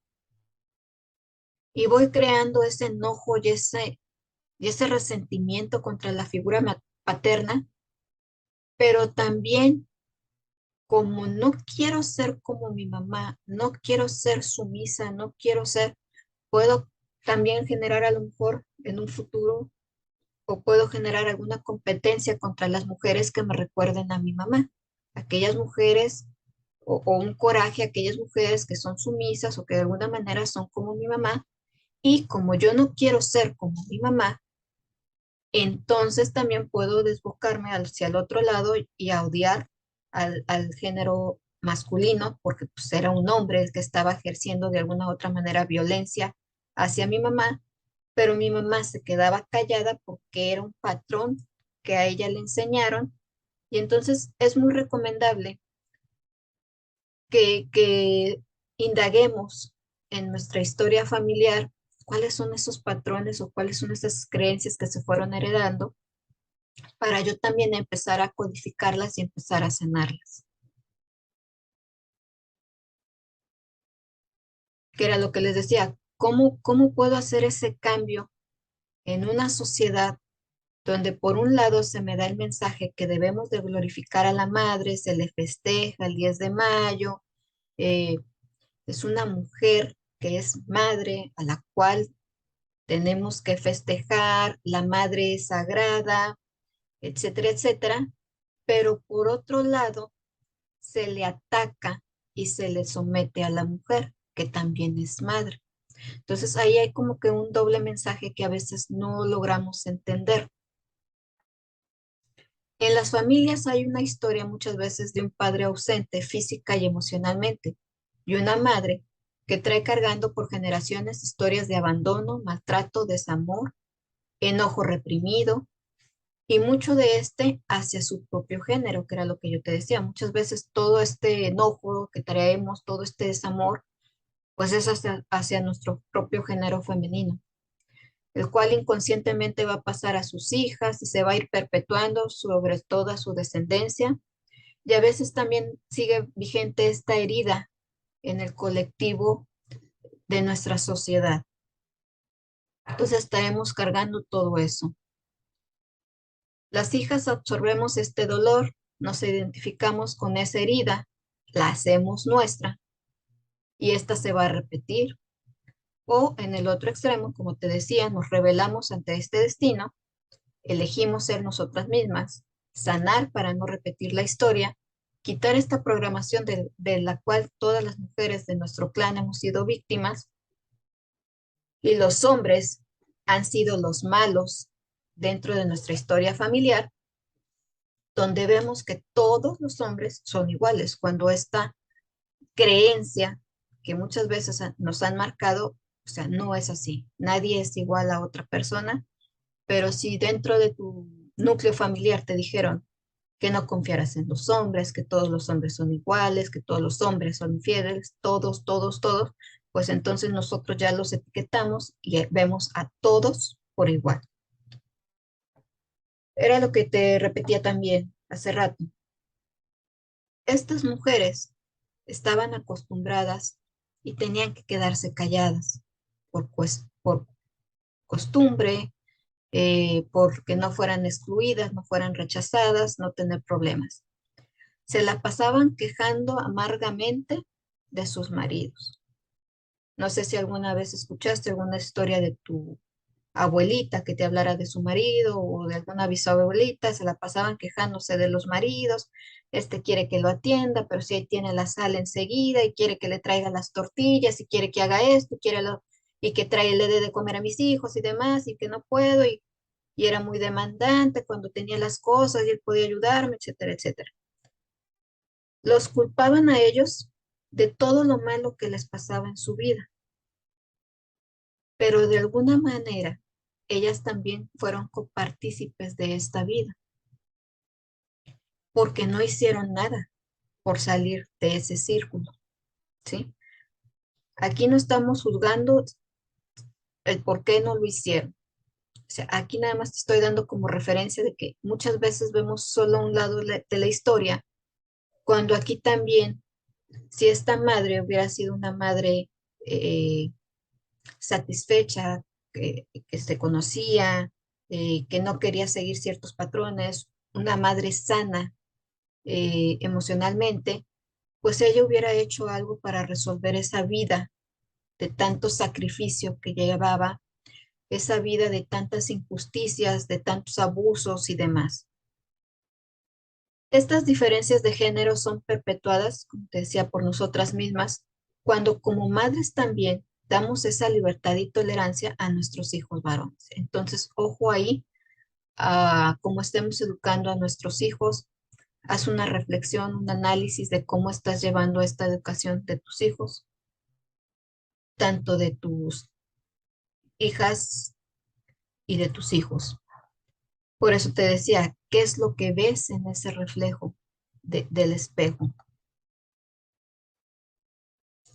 y voy creando ese enojo y ese resentimiento contra la figura paterna, pero también como no quiero ser como mi mamá, no quiero ser sumisa, no quiero ser, puedo también generar a lo mejor en un futuro o puedo generar alguna competencia contra las mujeres que me recuerden a mi mamá. Aquellas mujeres o un coraje a aquellas mujeres que son sumisas o que de alguna manera son como mi mamá. Y como yo no quiero ser como mi mamá, entonces también puedo desbocarme hacia el otro lado y a odiar al género masculino, porque pues era un hombre el que estaba ejerciendo de alguna u otra manera violencia hacia mi mamá, pero mi mamá se quedaba callada porque era un patrón que a ella le enseñaron. Y entonces es muy recomendable que indaguemos en nuestra historia familiar cuáles son esos patrones o cuáles son esas creencias que se fueron heredando para yo también empezar a codificarlas y empezar a sanarlas. Que era lo que les decía, ¿cómo puedo hacer ese cambio en una sociedad donde por un lado se me da el mensaje que debemos de glorificar a la madre, se le festeja el 10 de mayo, eh, es una mujer que es madre a la cual tenemos que festejar, la madre es sagrada, etcétera, etcétera, pero por otro lado se le ataca y se le somete a la mujer, que también es madre. Entonces ahí hay como que un doble mensaje que a veces no logramos entender. En las familias hay una historia muchas veces de un padre ausente física y emocionalmente y una madre que trae cargando por generaciones historias de abandono, maltrato, desamor, enojo reprimido y mucho de este hacia su propio género, que era lo que yo te decía. Muchas veces todo este enojo que traemos, todo este desamor, pues es hacia nuestro propio género femenino, el cual inconscientemente va a pasar a sus hijas y se va a ir perpetuando sobre toda su descendencia. Y a veces también sigue vigente esta herida en el colectivo de nuestra sociedad. Entonces estaremos cargando todo eso. Las hijas absorbemos este dolor, nos identificamos con esa herida, la hacemos nuestra y esta se va a repetir. O en el otro extremo, como te decía, nos rebelamos ante este destino, elegimos ser nosotras mismas, sanar para no repetir la historia, quitar esta programación de la cual todas las mujeres de nuestro clan hemos sido víctimas y los hombres han sido los malos dentro de nuestra historia familiar, donde vemos que todos los hombres son iguales, cuando esta creencia que muchas veces nos han marcado, o sea, no es así. Nadie es igual a otra persona, pero si dentro de tu núcleo familiar te dijeron que no confiaras en los hombres, que todos los hombres son iguales, que todos los hombres son infieles, todos, todos, todos, pues entonces nosotros ya los etiquetamos y vemos a todos por igual. Era lo que te repetía también hace rato. Estas mujeres estaban acostumbradas y tenían que quedarse calladas por costumbre, porque no fueran excluidas, no fueran rechazadas, no tener problemas. Se la pasaban quejando amargamente de sus maridos. No sé si alguna vez escuchaste alguna historia de tu abuelita que te hablara de su marido o de alguna bisabuelita, se la pasaban quejándose de los maridos, este quiere que lo atienda, pero si ahí tiene la sal enseguida y quiere que le traiga las tortillas y quiere que haga esto, y que le dé de comer a mis hijos y demás, y que no puedo, y era muy demandante cuando tenía las cosas y él podía ayudarme, etcétera, etcétera. Los culpaban a ellos de todo lo malo que les pasaba en su vida, pero de alguna manera ellas también fueron copartícipes de esta vida, porque no hicieron nada por salir de ese círculo, ¿sí? Aquí no estamos juzgando el por qué no lo hicieron. O sea, aquí nada más te estoy dando como referencia de que muchas veces vemos solo un lado de la historia, cuando aquí también, si esta madre hubiera sido una madre satisfecha, que se conocía, que no quería seguir ciertos patrones, una madre sana emocionalmente, pues ella hubiera hecho algo para resolver esa vida de tanto sacrificio que llevaba, esa vida de tantas injusticias, de tantos abusos y demás. Estas diferencias de género son perpetuadas, como te decía, por nosotras mismas, cuando como madres también damos esa libertad y tolerancia a nuestros hijos varones. Entonces, ojo ahí, a cómo estemos educando a nuestros hijos, haz una reflexión, un análisis de cómo estás llevando esta educación de tus hijos, tanto de tus hijas y de tus hijos. Por eso te decía, ¿qué es lo que ves en ese reflejo del espejo?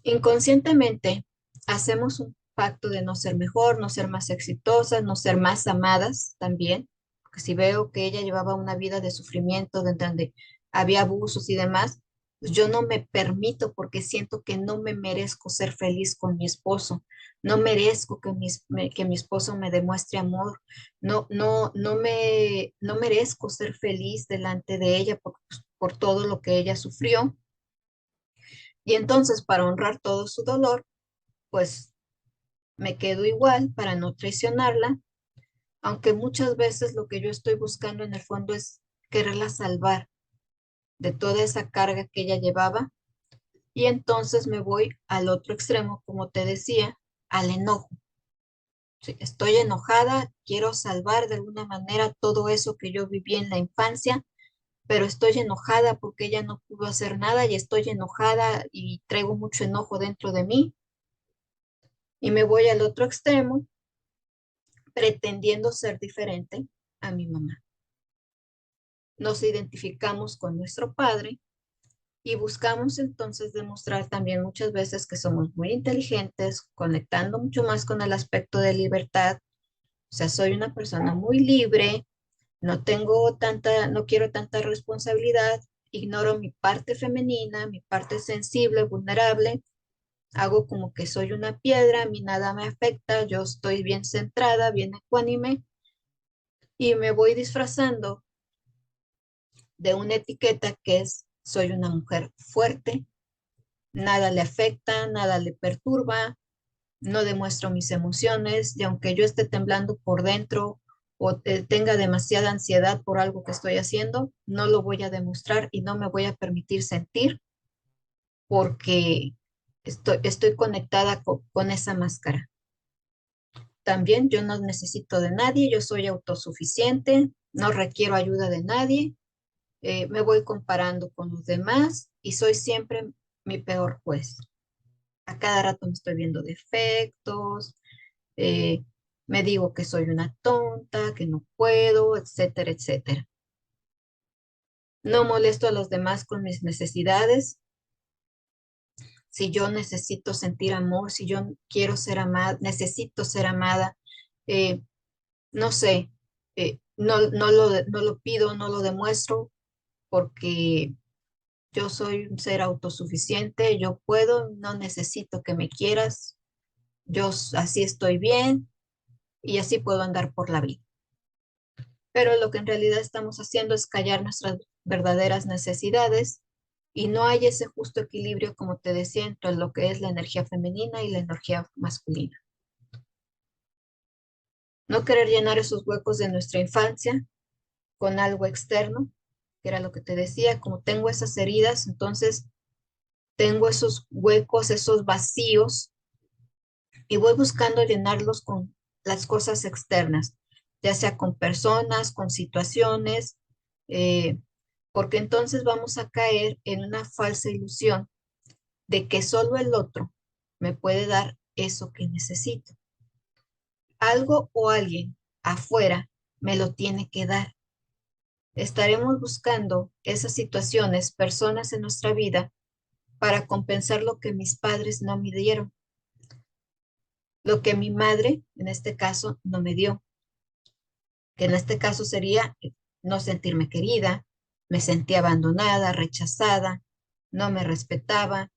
Inconscientemente hacemos un pacto de no ser mejor, no ser más exitosas, no ser más amadas también, porque si veo que ella llevaba una vida de sufrimiento, de donde había abusos y demás, pues yo no me permito porque siento que no me merezco ser feliz con mi esposo, no merezco que mi esposo me demuestre amor, no merezco ser feliz delante de ella por todo lo que ella sufrió. Y entonces, para honrar todo su dolor, pues me quedo igual para no traicionarla, aunque muchas veces lo que yo estoy buscando en el fondo es quererla salvar de toda esa carga que ella llevaba. Y entonces me voy al otro extremo, como te decía, al enojo. Sí, estoy enojada, quiero salvar de alguna manera todo eso que yo viví en la infancia, pero estoy enojada porque ella no pudo hacer nada y estoy enojada y traigo mucho enojo dentro de mí. Y me voy al otro extremo pretendiendo ser diferente a mi mamá. Nos identificamos con nuestro padre y buscamos entonces demostrar también muchas veces que somos muy inteligentes, conectando mucho más con el aspecto de libertad. O sea, soy una persona muy libre, no quiero tanta responsabilidad, ignoro mi parte femenina, mi parte sensible, vulnerable, hago como que soy una piedra, a mí nada me afecta, yo estoy bien centrada, bien ecuánime y me voy disfrazando de una etiqueta que es soy una mujer fuerte, nada le afecta, nada le perturba, no demuestro mis emociones y aunque yo esté temblando por dentro o tenga demasiada ansiedad por algo que estoy haciendo, no lo voy a demostrar y no me voy a permitir sentir porque estoy conectada con esa máscara. También yo no necesito de nadie, yo soy autosuficiente, no requiero ayuda de nadie, me voy comparando con los demás y soy siempre mi peor juez. A cada rato me estoy viendo defectos, eh, me digo que soy una tonta, que no puedo, etcétera, etcétera. No molesto a los demás con mis necesidades. Si yo necesito sentir amor, si yo quiero ser amada, necesito ser amada, eh, no sé, no lo pido, no lo demuestro porque yo soy un ser autosuficiente, yo puedo, no necesito que me quieras, así estoy bien y así puedo andar por la vida. Pero lo que en realidad estamos haciendo es callar nuestras verdaderas necesidades y no hay ese justo equilibrio, como te decía, entre lo que es la energía femenina y la energía masculina. No querer llenar esos huecos de nuestra infancia con algo externo, que era lo que te decía, como tengo esas heridas, entonces tengo esos huecos, esos vacíos y voy buscando llenarlos con las cosas externas, ya sea con personas, con situaciones, eh, porque entonces vamos a caer en una falsa ilusión de que solo el otro me puede dar eso que necesito. Algo o alguien afuera me lo tiene que dar. Estaremos buscando esas situaciones, personas en nuestra vida para compensar lo que mis padres no me dieron, lo que mi madre, en este caso, no me dio, que en este caso sería no sentirme querida, me sentía abandonada, rechazada, no me respetaba,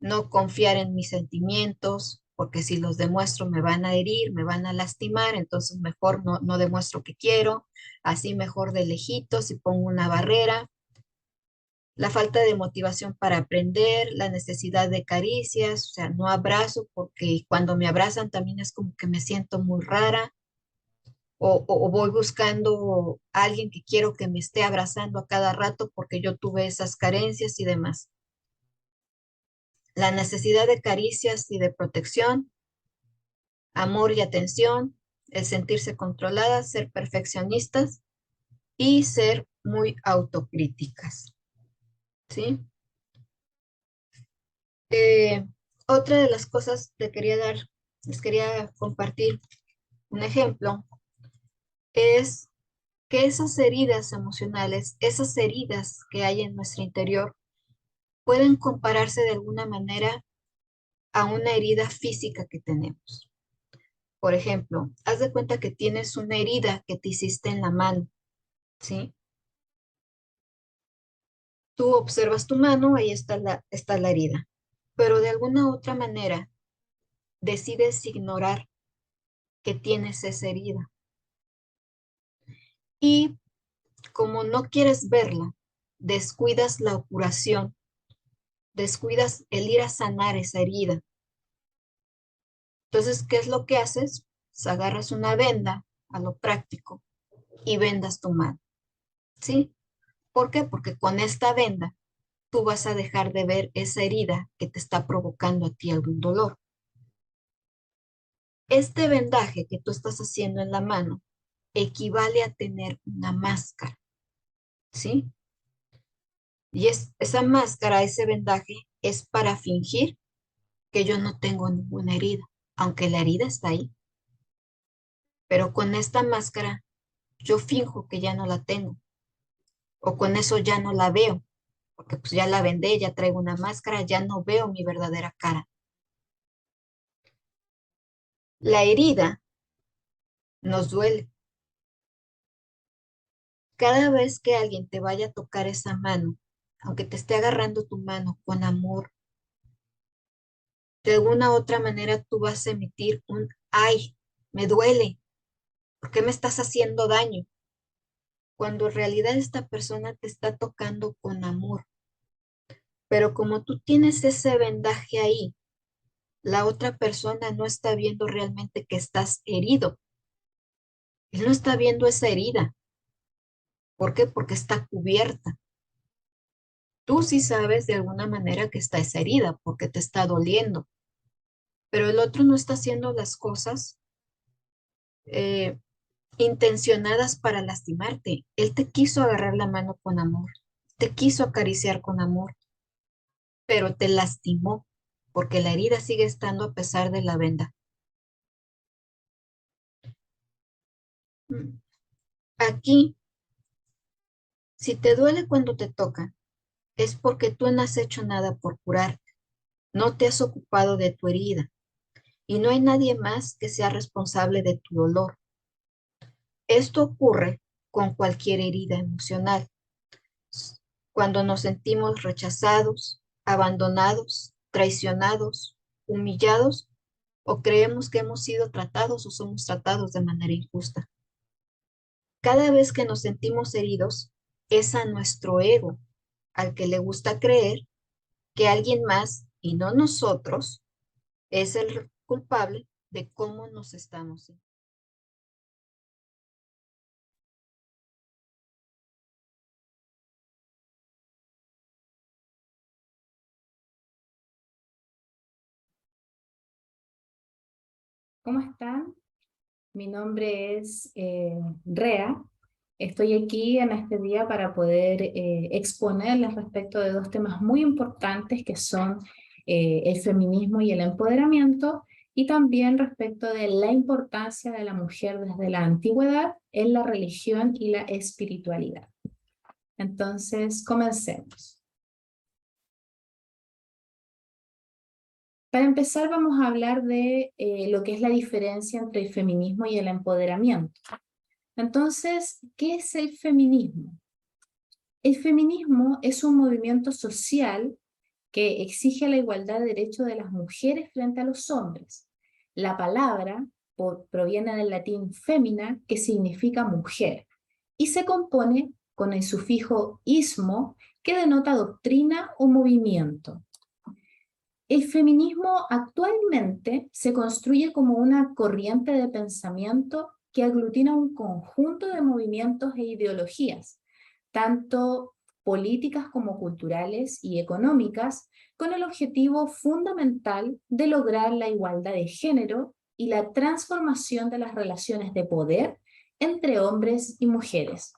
no confiar en mis sentimientos, porque si los demuestro me van a herir, me van a lastimar, entonces mejor no demuestro que quiero, así mejor de lejitos y pongo una barrera. La falta de motivación para aprender, la necesidad de caricias, o sea, no abrazo porque cuando me abrazan también es como que me siento muy rara o voy buscando a alguien que quiero que me esté abrazando a cada rato porque yo tuve esas carencias y demás. La necesidad de caricias y de protección, amor y atención, el sentirse controladas, ser perfeccionistas y ser muy autocríticas, ¿sí? Eh, Otra de las cosas que les quería compartir un ejemplo, es que esas heridas emocionales, esas heridas que hay en nuestro interior, pueden compararse de alguna manera a una herida física que tenemos. Por ejemplo, haz de cuenta que tienes una herida que te hiciste en la mano, ¿sí? Tú observas tu mano, ahí está la herida, pero de alguna otra manera decides ignorar que tienes esa herida. Y como no quieres verla, descuidas la curación, descuidas el ir a sanar esa herida. Entonces, ¿qué es lo que haces? Pues agarras una venda a lo práctico y vendas tu mano, ¿sí? ¿Por qué? Porque con esta venda tú vas a dejar de ver esa herida que te está provocando a ti algún dolor. Este vendaje que tú estás haciendo en la mano equivale a tener una máscara, ¿sí? Y esa máscara, ese vendaje, es para fingir que yo no tengo ninguna herida, aunque la herida está ahí. Pero con esta máscara yo finjo que ya no la tengo, o con eso ya no la veo, porque pues ya la vendé, ya traigo una máscara, ya no veo mi verdadera cara. La herida nos duele. Cada vez que alguien te vaya a tocar esa mano, aunque te esté agarrando tu mano con amor, de alguna otra manera tú vas a emitir un ay, me duele, ¿por qué me estás haciendo daño? Cuando en realidad esta persona te está tocando con amor. Pero como tú tienes ese vendaje ahí, la otra persona no está viendo realmente que estás herido. Él no está viendo esa herida. ¿Por qué? Porque está cubierta. Tú sí sabes de alguna manera que está esa herida porque te está doliendo, pero el otro no está haciendo las cosas eh, intencionadas para lastimarte. Él te quiso agarrar la mano con amor, te quiso acariciar con amor, pero te lastimó porque la herida sigue estando a pesar de la venda. Mm. Aquí, si te duele cuando te tocan, es porque tú no has hecho nada por curarte, no te has ocupado de tu herida y no hay nadie más que sea responsable de tu dolor. Esto ocurre con cualquier herida emocional, cuando nos sentimos rechazados, abandonados, traicionados, humillados o creemos que hemos sido tratados o somos tratados de manera injusta. Cada vez que nos sentimos heridos, es a nuestro ego al que le gusta creer que alguien más y no nosotros es el culpable de cómo nos estamos sintiendo. ¿Cómo están? Mi nombre es Rea. Estoy aquí en este día para poder exponerles respecto de dos temas muy importantes que son el feminismo y el empoderamiento, y también respecto de la importancia de la mujer desde la antigüedad en la religión y la espiritualidad. Entonces, comencemos. Para empezar, vamos a hablar de lo que es la diferencia entre el feminismo y el empoderamiento. Entonces, ¿qué es el feminismo? El feminismo es un movimiento social que exige la igualdad de derechos de las mujeres frente a los hombres. La palabra proviene del latín femina, que significa mujer, y se compone con el sufijo ismo, que denota doctrina o movimiento. El feminismo actualmente se construye como una corriente de pensamiento que aglutina un conjunto de movimientos e ideologías, tanto políticas como culturales y económicas, con el objetivo fundamental de lograr la igualdad de género y la transformación de las relaciones de poder entre hombres y mujeres.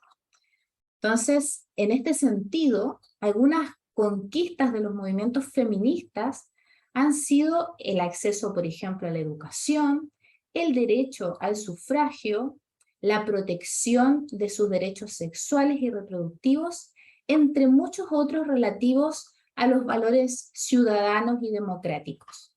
Entonces, en este sentido, algunas conquistas de los movimientos feministas han sido el acceso, por ejemplo, a la educación, el derecho al sufragio, la protección de sus derechos sexuales y reproductivos, entre muchos otros relativos a los valores ciudadanos y democráticos.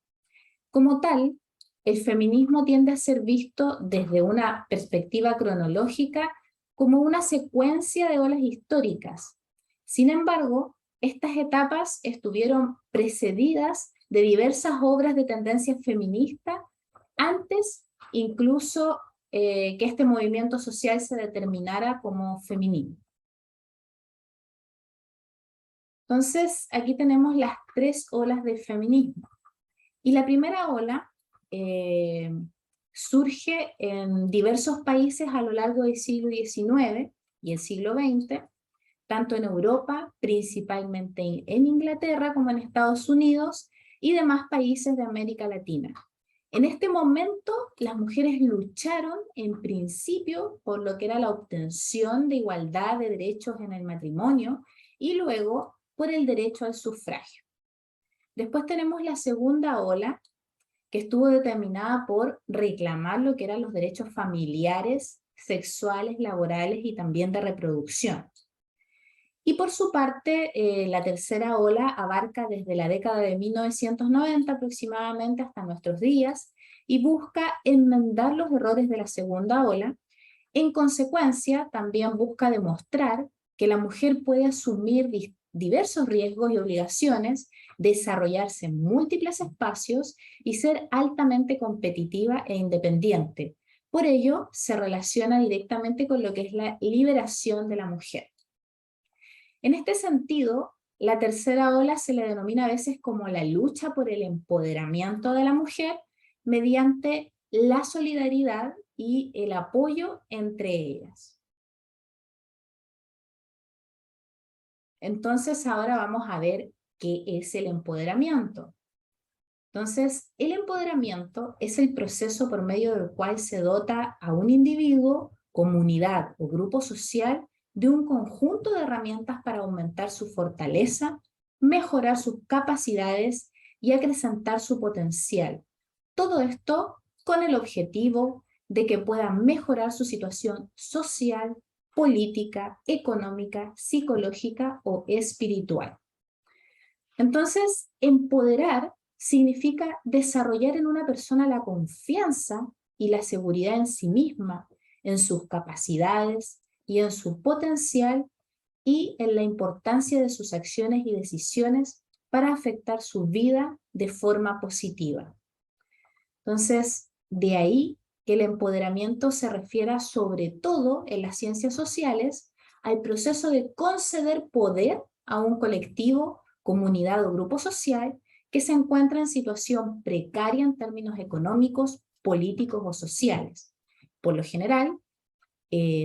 Como tal, el feminismo tiende a ser visto desde una perspectiva cronológica como una secuencia de olas históricas. Sin embargo, estas etapas estuvieron precedidas de diversas obras de tendencia feminista antes incluso que este movimiento social se determinara como feminismo. Entonces, aquí tenemos las tres olas del feminismo. Y la primera ola surge en diversos países a lo largo del siglo XIX y el siglo XX, tanto en Europa, principalmente en Inglaterra, como en Estados Unidos y demás países de América Latina. En este momento, las mujeres lucharon en principio por lo que era la obtención de igualdad de derechos en el matrimonio y luego por el derecho al sufragio. Después tenemos la segunda ola, que estuvo determinada por reclamar lo que eran los derechos familiares, sexuales, laborales y también de reproducción. Y por su parte, la tercera ola abarca desde la década de 1990 aproximadamente hasta nuestros días y busca enmendar los errores de la segunda ola. En consecuencia, también busca demostrar que la mujer puede asumir diversos riesgos y obligaciones, desarrollarse en múltiples espacios y ser altamente competitiva e independiente. Por ello, se relaciona directamente con lo que es la liberación de la mujer. En este sentido, la tercera ola se le denomina a veces como la lucha por el empoderamiento de la mujer mediante la solidaridad y el apoyo entre ellas. Entonces ahora vamos a ver qué es el empoderamiento. Entonces, el empoderamiento es el proceso por medio del cual se dota a un individuo, comunidad o grupo social de un conjunto de herramientas para aumentar su fortaleza, mejorar sus capacidades y acrecentar su potencial. Todo esto con el objetivo de que puedan mejorar su situación social, política, económica, psicológica o espiritual. Entonces, empoderar significa desarrollar en una persona la confianza y la seguridad en sí misma, en sus capacidades y en su potencial y en la importancia de sus acciones y decisiones para afectar su vida de forma positiva. Entonces, de ahí que el empoderamiento se refiera sobre todo en las ciencias sociales al proceso de conceder poder a un colectivo, comunidad o grupo social que se encuentra en situación precaria en términos económicos, políticos o sociales. Por lo general,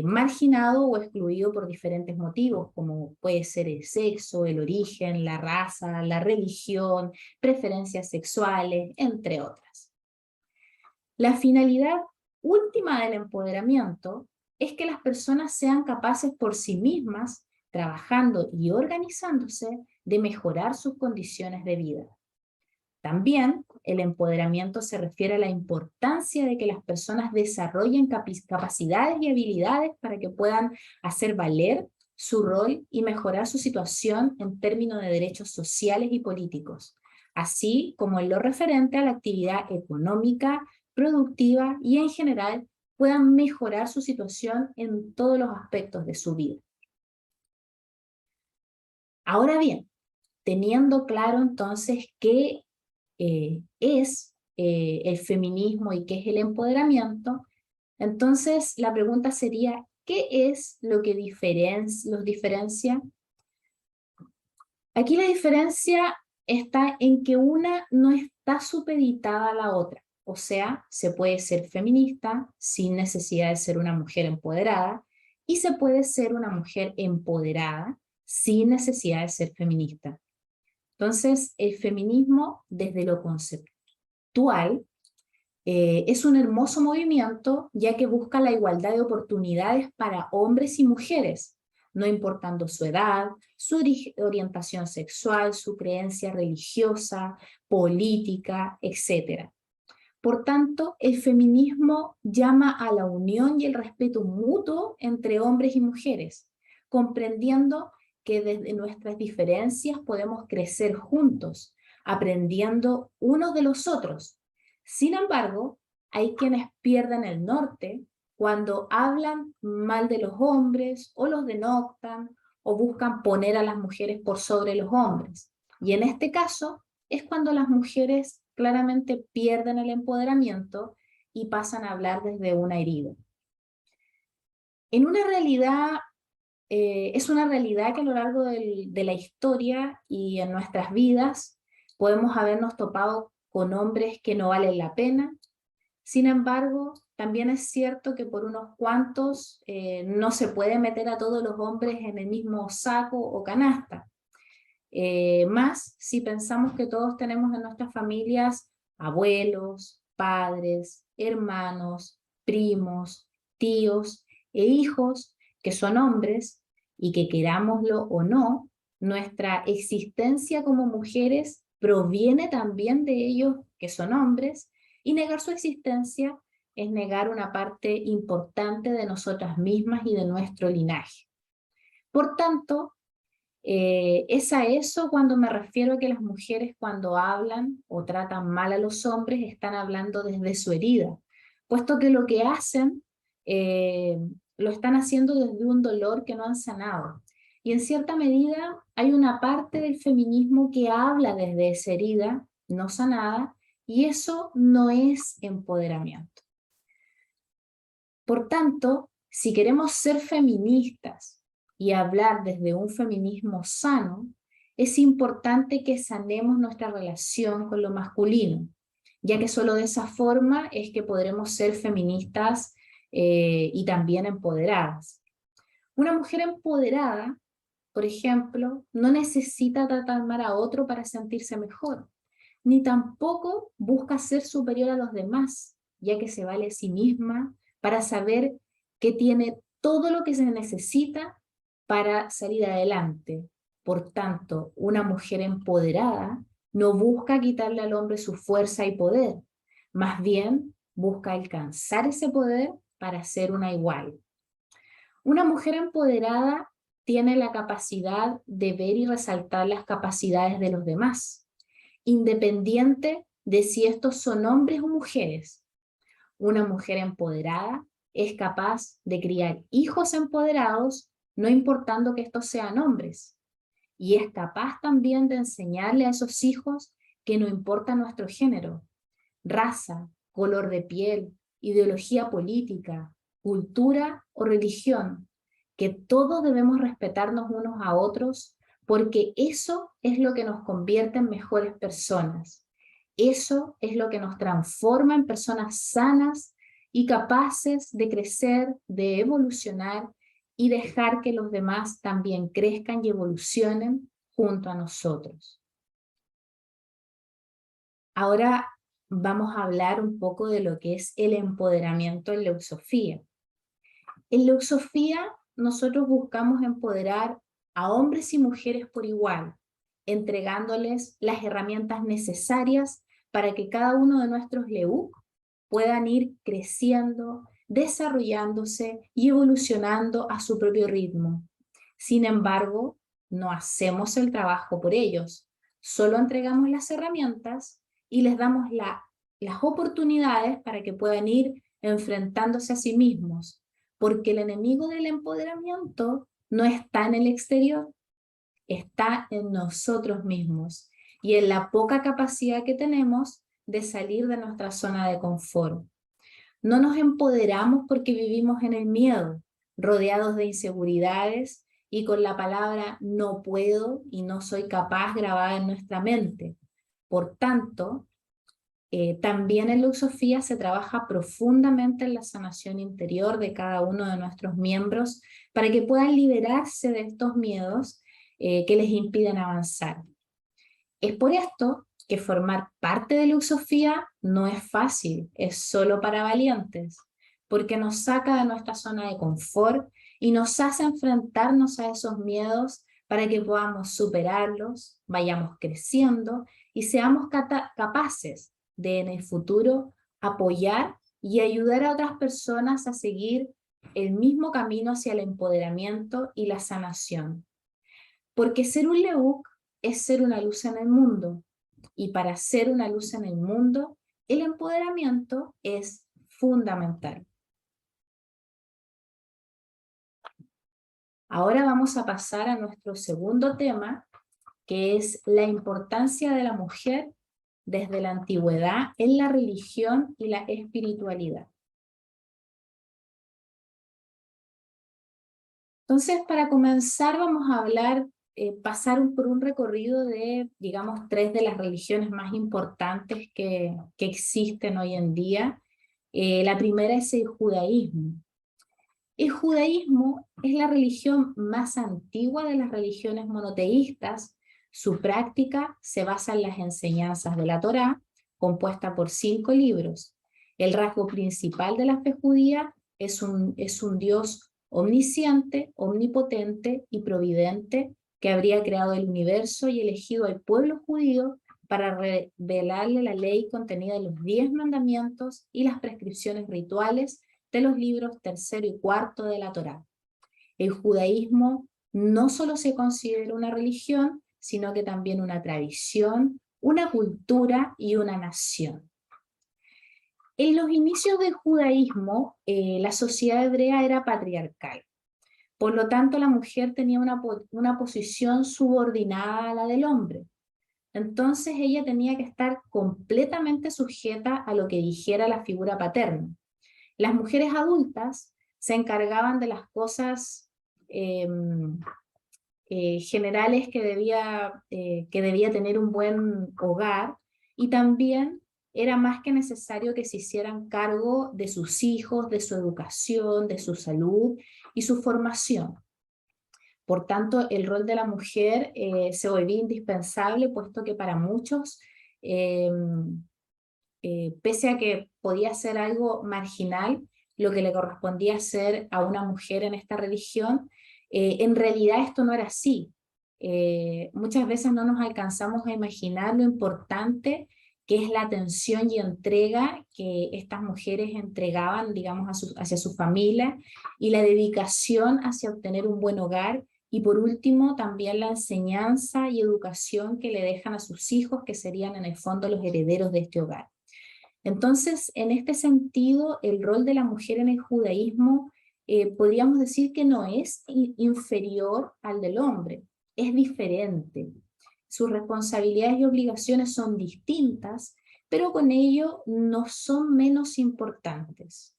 marginado o excluido por diferentes motivos, como puede ser el sexo, el origen, la raza, la religión, preferencias sexuales, entre otras. La finalidad última del empoderamiento es que las personas sean capaces por sí mismas, trabajando y organizándose, de mejorar sus condiciones de vida. También el empoderamiento se refiere a la importancia de que las personas desarrollen capacidades y habilidades para que puedan hacer valer su rol y mejorar su situación en términos de derechos sociales y políticos, así como en lo referente a la actividad económica, productiva y en general puedan mejorar su situación en todos los aspectos de su vida. Ahora bien, teniendo claro entonces qué es el feminismo y qué es el empoderamiento, entonces la pregunta sería, ¿qué es lo que los diferencia Aquí la diferencia está en que una no está supeditada a la otra. O sea, se puede ser feminista sin necesidad de ser una mujer empoderada, y se puede ser una mujer empoderada sin necesidad de ser feminista. Entonces, el feminismo desde lo conceptual es un hermoso movimiento, ya que busca la igualdad de oportunidades para hombres y mujeres, no importando su edad, su orientación sexual, su creencia religiosa, política, etc. Por tanto, el feminismo llama a la unión y el respeto mutuo entre hombres y mujeres, comprendiendo que desde nuestras diferencias podemos crecer juntos, aprendiendo unos de los otros. Sin embargo, hay quienes pierden el norte cuando hablan mal de los hombres o los denigran o buscan poner a las mujeres por sobre los hombres. Y en este caso es cuando las mujeres claramente pierden el empoderamiento y pasan a hablar desde una herida. En una realidad, es una realidad que a lo largo de la historia y en nuestras vidas podemos habernos topado con hombres que no valen la pena. Sin embargo, también es cierto que por unos cuantos no se puede meter a todos los hombres en el mismo saco o canasta. Más si pensamos que todos tenemos en nuestras familias abuelos, padres, hermanos, primos, tíos e hijos que son hombres, y que querámoslo o no, nuestra existencia como mujeres proviene también de ellos que son hombres, y negar su existencia es negar una parte importante de nosotras mismas y de nuestro linaje. Por tanto, es a eso cuando me refiero a que las mujeres, cuando hablan o tratan mal a los hombres, están hablando desde su herida, puesto que lo que hacen lo están haciendo desde un dolor que no han sanado. Y en cierta medida hay una parte del feminismo que habla desde esa herida no sanada, y eso no es empoderamiento. Por tanto, si queremos ser feministas y hablar desde un feminismo sano, es importante que sanemos nuestra relación con lo masculino, ya que solo de esa forma es que podremos ser feministas y también empoderadas. Una mujer empoderada, por ejemplo, no necesita tratar mal a otro para sentirse mejor, ni tampoco busca ser superior a los demás, ya que se vale a sí misma para saber que tiene todo lo que se necesita para salir adelante. Por tanto, una mujer empoderada no busca quitarle al hombre su fuerza y poder, más bien busca alcanzar ese poder para ser una igual. Una mujer empoderada tiene la capacidad de ver y resaltar las capacidades de los demás, independiente de si estos son hombres o mujeres. Una mujer empoderada es capaz de criar hijos empoderados, no importando que estos sean hombres. Y es capaz también de enseñarle a esos hijos que no importa nuestro género, raza, color de piel, ideología política, cultura o religión, que todos debemos respetarnos unos a otros, porque eso es lo que nos convierte en mejores personas. Eso es lo que nos transforma en personas sanas y capaces de crecer, de evolucionar y dejar que los demás también crezcan y evolucionen junto a nosotros. Ahora vamos a hablar un poco de lo que es el empoderamiento en Leusofía. En Leusofía nosotros buscamos empoderar a hombres y mujeres por igual, entregándoles las herramientas necesarias para que cada uno de nuestros Leuc puedan ir creciendo, desarrollándose y evolucionando a su propio ritmo. Sin embargo, no hacemos el trabajo por ellos, solo entregamos las herramientas y les damos las oportunidades para que puedan ir enfrentándose a sí mismos, porque el enemigo del empoderamiento no está en el exterior, está en nosotros mismos y en la poca capacidad que tenemos de salir de nuestra zona de confort. No nos empoderamos porque vivimos en el miedo, rodeados de inseguridades y con la palabra no puedo y no soy capaz grabada en nuestra mente. Por tanto, también en Luxofía se trabaja profundamente en la sanación interior de cada uno de nuestros miembros para que puedan liberarse de estos miedos que les impiden avanzar. Es por esto que formar parte de Luxofía no es fácil, es solo para valientes, porque nos saca de nuestra zona de confort y nos hace enfrentarnos a esos miedos para que podamos superarlos, vayamos creciendo y seamos capaces de en el futuro apoyar y ayudar a otras personas a seguir el mismo camino hacia el empoderamiento y la sanación. Porque ser un Leuk es ser una luz en el mundo, y para ser una luz en el mundo, el empoderamiento es fundamental. Ahora vamos a pasar a nuestro segundo tema, que es la importancia de la mujer desde la antigüedad en la religión y la espiritualidad. Entonces, para comenzar vamos a hablar, pasar por un recorrido de, digamos, 3 de las religiones más importantes que existen hoy en día. La primera es el judaísmo. El judaísmo es la religión más antigua de las religiones monoteístas. Su práctica se basa en las enseñanzas de la Torá, compuesta por 5 libros. El rasgo principal de la fe judía es un Dios omnisciente, omnipotente y providente que habría creado el universo y elegido al pueblo judío para revelarle la ley contenida en los 10 mandamientos y las prescripciones rituales de los libros 3 y 4 de la Torá. El judaísmo no solo se considera una religión, sino que también una tradición, una cultura y una nación. En los inicios del judaísmo, la sociedad hebrea era patriarcal. Por lo tanto, la mujer tenía una posición subordinada a la del hombre. Entonces ella tenía que estar completamente sujeta a lo que dijera la figura paterna. Las mujeres adultas se encargaban de las cosas generales que debía tener un buen hogar, y también era más que necesario que se hicieran cargo de sus hijos, de su educación, de su salud y su formación. Por tanto, el rol de la mujer se volvía indispensable, puesto que para muchos, pese a que podía ser algo marginal, lo que le correspondía hacer a una mujer en esta religión, en realidad esto no era así. Muchas veces no nos alcanzamos a imaginar lo importante que es la atención y entrega que estas mujeres entregaban, digamos, hacia su familia, y la dedicación hacia obtener un buen hogar, y por último también la enseñanza y educación que le dejan a sus hijos, que serían en el fondo los herederos de este hogar. Entonces, en este sentido, el rol de la mujer en el judaísmo podríamos decir que no es inferior al del hombre, es diferente. Sus responsabilidades y obligaciones son distintas, pero con ello no son menos importantes.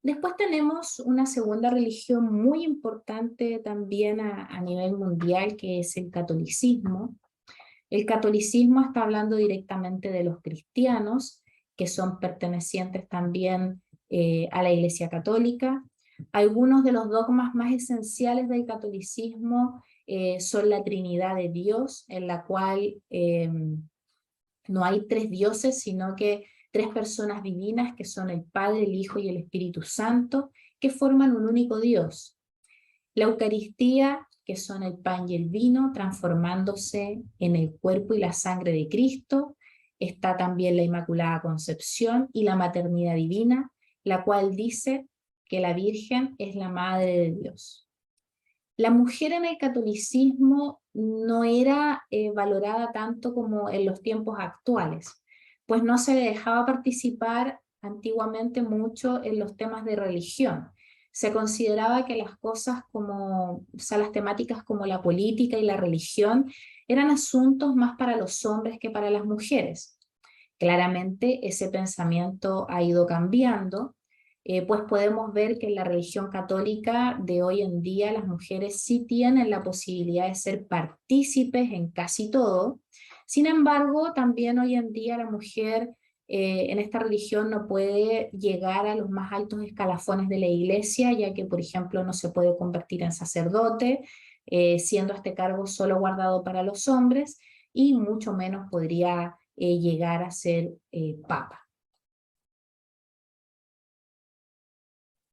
Después tenemos una segunda religión muy importante también a nivel mundial, que es el catolicismo. El catolicismo está hablando directamente de los cristianos, que son pertenecientes también a la Iglesia Católica. Algunos de los dogmas más esenciales del catolicismo son la Trinidad de Dios, en la cual no hay 3 dioses, sino que 3 personas divinas, que son el Padre, el Hijo y el Espíritu Santo, que forman un único Dios. La Eucaristía, que son el pan y el vino, transformándose en el cuerpo y la sangre de Cristo. Está también la Inmaculada Concepción y la Maternidad Divina, la cual dice que la Virgen es la Madre de Dios. La mujer en el catolicismo no era valorada tanto como en los tiempos actuales, pues no se le dejaba participar antiguamente mucho en los temas de religión. Se consideraba que las cosas como, o sea, las temáticas como la política y la religión eran asuntos más para los hombres que para las mujeres. Claramente ese pensamiento ha ido cambiando. pues podemos ver que en la religión católica de hoy en día las mujeres sí tienen la posibilidad de ser partícipes en casi todo. Sin embargo, también hoy en día la mujer en esta religión no puede llegar a los más altos escalafones de la iglesia, ya que, por ejemplo, no se puede convertir en sacerdote, siendo este cargo solo guardado para los hombres, y mucho menos podría llegar a ser papa.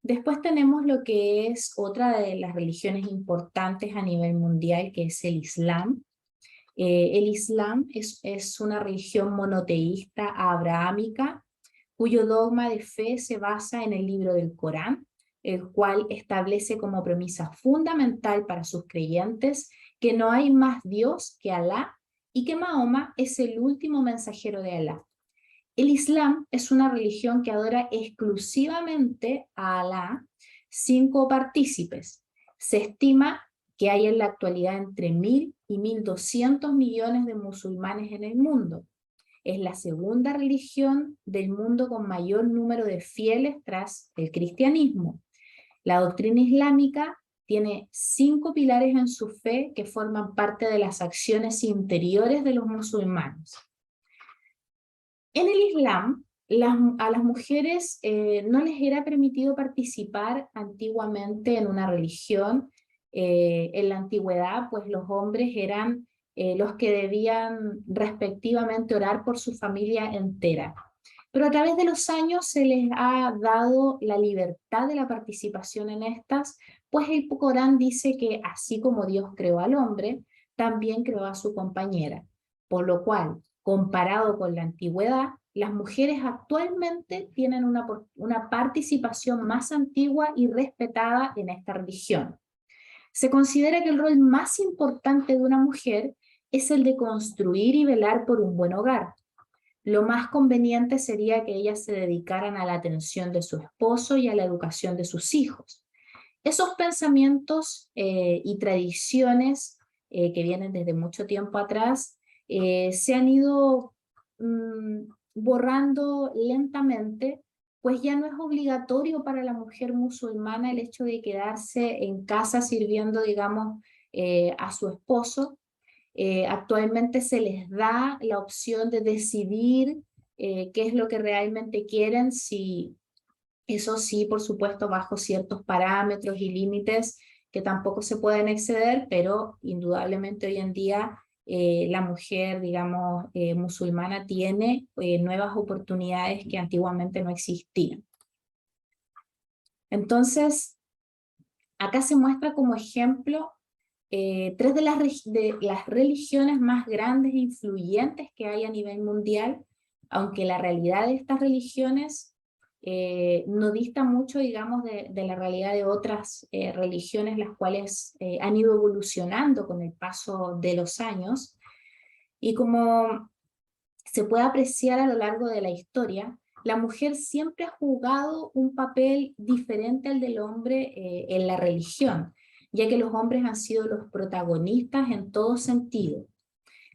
Después tenemos lo que es otra de las religiones importantes a nivel mundial, que es el Islam. El Islam es una religión monoteísta abrahámica, cuyo dogma de fe se basa en el libro del Corán, el cual establece como premisa fundamental para sus creyentes que no hay más Dios que Alá y que Mahoma es el último mensajero de Alá. El Islam es una religión que adora exclusivamente a Alá, sin copartícipes. Se estima que hay en la actualidad entre 1.000 y 1.200 millones de musulmanes en el mundo. Es la segunda religión del mundo con mayor número de fieles tras el cristianismo. La doctrina islámica tiene 5 pilares en su fe que forman parte de las acciones interiores de los musulmanes. En el Islam, a las mujeres no les era permitido participar antiguamente en una religión. En la antigüedad, pues los hombres eran los que debían respectivamente orar por su familia entera. Pero a través de los años se les ha dado la libertad de la participación en estas, pues el Corán dice que así como Dios creó al hombre, también creó a su compañera, por lo cual, comparado con la antigüedad, las mujeres actualmente tienen una participación más antigua y respetada en esta religión. Se considera que el rol más importante de una mujer es el de construir y velar por un buen hogar. Lo más conveniente sería que ellas se dedicaran a la atención de su esposo y a la educación de sus hijos. Esos pensamientos y tradiciones que vienen desde mucho tiempo atrás se han ido borrando lentamente, pues ya no es obligatorio para la mujer musulmana el hecho de quedarse en casa sirviendo, digamos, a su esposo. Actualmente se les da la opción de decidir qué es lo que realmente quieren, si eso sí, por supuesto, bajo ciertos parámetros y límites que tampoco se pueden exceder, pero indudablemente hoy en día la mujer, digamos, musulmana tiene nuevas oportunidades que antiguamente no existían. Entonces, acá se muestra como ejemplo 3 de las religiones más grandes e influyentes que hay a nivel mundial, aunque la realidad de estas religiones no dista mucho, digamos, de la realidad de otras religiones, las cuales han ido evolucionando con el paso de los años. Y como se puede apreciar a lo largo de la historia, la mujer siempre ha jugado un papel diferente al del hombre en la religión, ya que los hombres han sido los protagonistas en todo sentido.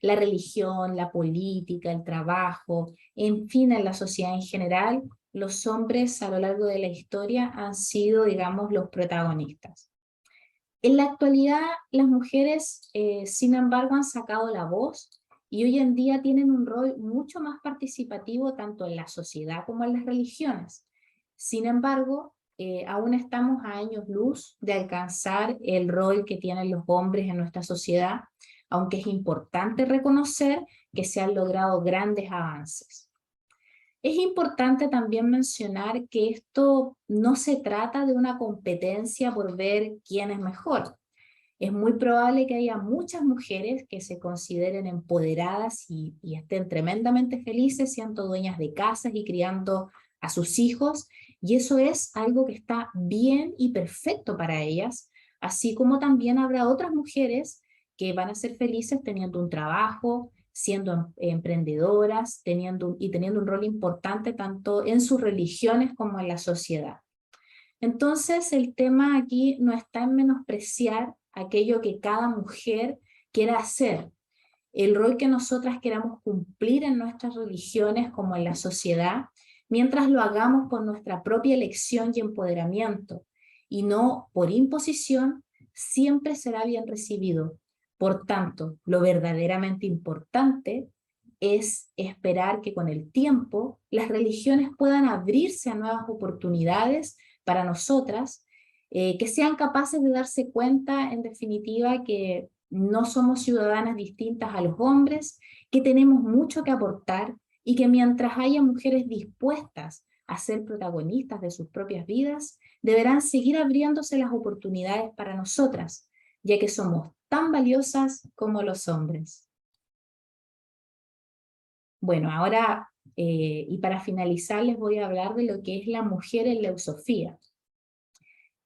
La religión, la política, el trabajo, en fin, en la sociedad en general, los hombres a lo largo de la historia han sido, digamos, los protagonistas. En la actualidad, las mujeres, sin embargo, han sacado la voz y hoy en día tienen un rol mucho más participativo tanto en la sociedad como en las religiones. Sin embargo, aún estamos a años luz de alcanzar el rol que tienen los hombres en nuestra sociedad, aunque es importante reconocer que se han logrado grandes avances. Es importante también mencionar que esto no se trata de una competencia por ver quién es mejor. Es muy probable que haya muchas mujeres que se consideren empoderadas y estén tremendamente felices siendo dueñas de casas y criando a sus hijos, y eso es algo que está bien y perfecto para ellas, así como también habrá otras mujeres que van a ser felices teniendo un trabajo, siendo emprendedoras, teniendo un rol importante tanto en sus religiones como en la sociedad. Entonces, el tema aquí no está en menospreciar aquello que cada mujer quiera hacer. El rol que nosotras queramos cumplir en nuestras religiones como en la sociedad mientras lo hagamos por nuestra propia elección y empoderamiento, y no por imposición, siempre será bien recibido. Por tanto, lo verdaderamente importante es esperar que con el tiempo las religiones puedan abrirse a nuevas oportunidades para nosotras, que sean capaces de darse cuenta, en definitiva, que no somos ciudadanas distintas a los hombres, que tenemos mucho que aportar y que mientras haya mujeres dispuestas a ser protagonistas de sus propias vidas, deberán seguir abriéndose las oportunidades para nosotras, ya que somos tan valiosas como los hombres. Bueno, ahora, y para finalizar, les voy a hablar de lo que es la mujer en Leosofía.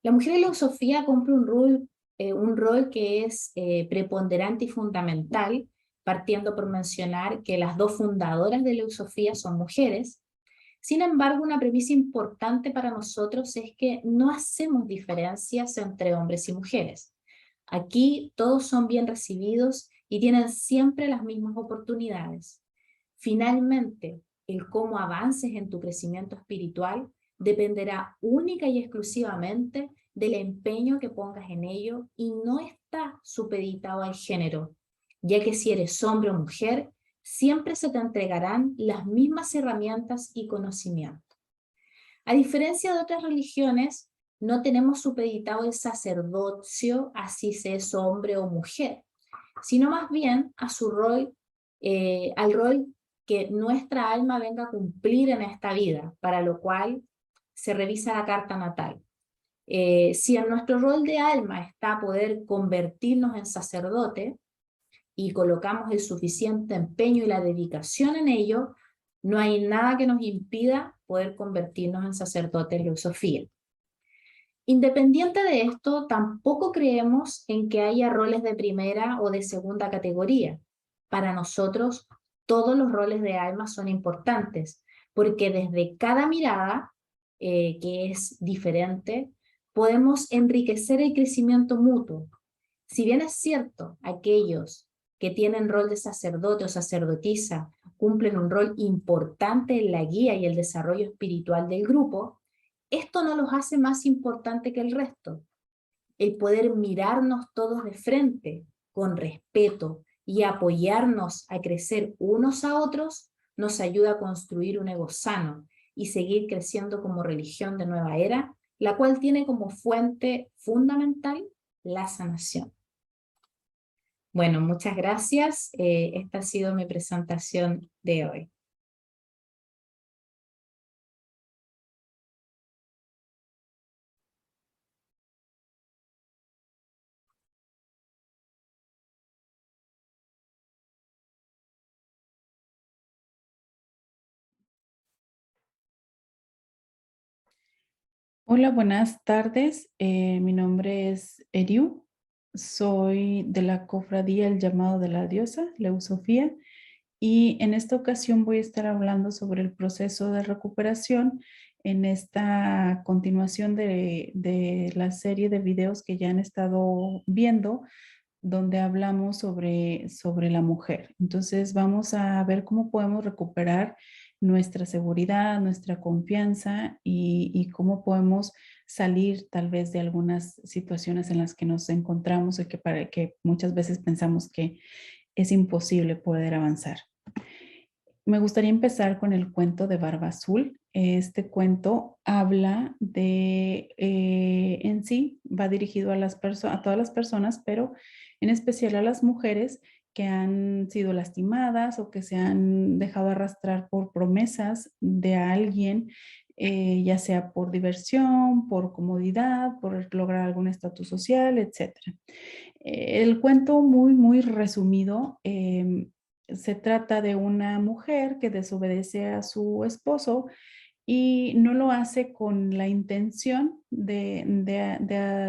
La mujer en Leosofía cumple un rol que es preponderante y fundamental, partiendo por mencionar que las dos fundadoras de Leosofía son mujeres. Sin embargo, una premisa importante para nosotros es que no hacemos diferencias entre hombres y mujeres. Aquí todos son bien recibidos y tienen siempre las mismas oportunidades. Finalmente, el cómo avances en tu crecimiento espiritual dependerá única y exclusivamente del empeño que pongas en ello y no está supeditado al género, ya que si eres hombre o mujer, siempre se te entregarán las mismas herramientas y conocimientos. A diferencia de otras religiones, no tenemos supeditado el sacerdocio a si se es hombre o mujer, sino más bien a su rol, al rol que nuestra alma venga a cumplir en esta vida, para lo cual se revisa la carta natal. Si en nuestro rol de alma está poder convertirnos en sacerdote y colocamos el suficiente empeño y la dedicación en ello, no hay nada que nos impida poder convertirnos en sacerdotes en Leosofía. Independiente de esto, tampoco creemos en que haya roles de primera o de segunda categoría. Para nosotros, todos los roles de alma son importantes, porque desde cada mirada, que es diferente, podemos enriquecer el crecimiento mutuo. Si bien es cierto, aquellos que tienen rol de sacerdote o sacerdotisa cumplen un rol importante en la guía y el desarrollo espiritual del grupo, esto no los hace más importante que el resto. El poder mirarnos todos de frente, con respeto, y apoyarnos a crecer unos a otros, nos ayuda a construir un ego sano y seguir creciendo como religión de nueva era, la cual tiene como fuente fundamental la sanación. Bueno, muchas gracias. Esta ha sido mi presentación de hoy. Hola, buenas tardes. Mi nombre es Eriu. Soy de la cofradía El Llamado de la Diosa, Leusofía, y en esta ocasión voy a estar hablando sobre el proceso de recuperación en esta continuación de la serie de videos que ya han estado viendo, donde hablamos sobre la mujer. Entonces vamos a ver cómo podemos recuperar nuestra seguridad, nuestra confianza y cómo podemos salir tal vez de algunas situaciones en las que nos encontramos y que muchas veces pensamos que es imposible poder avanzar. Me gustaría empezar con el cuento de Barba Azul. Este cuento habla en sí, va dirigido a todas las personas, pero en especial a las mujeres que han sido lastimadas o que se han dejado arrastrar por promesas de alguien, ya sea por diversión, por comodidad, por lograr algún estatus social, etc. El cuento muy resumido, se trata de una mujer que desobedece a su esposo y no lo hace con la intención de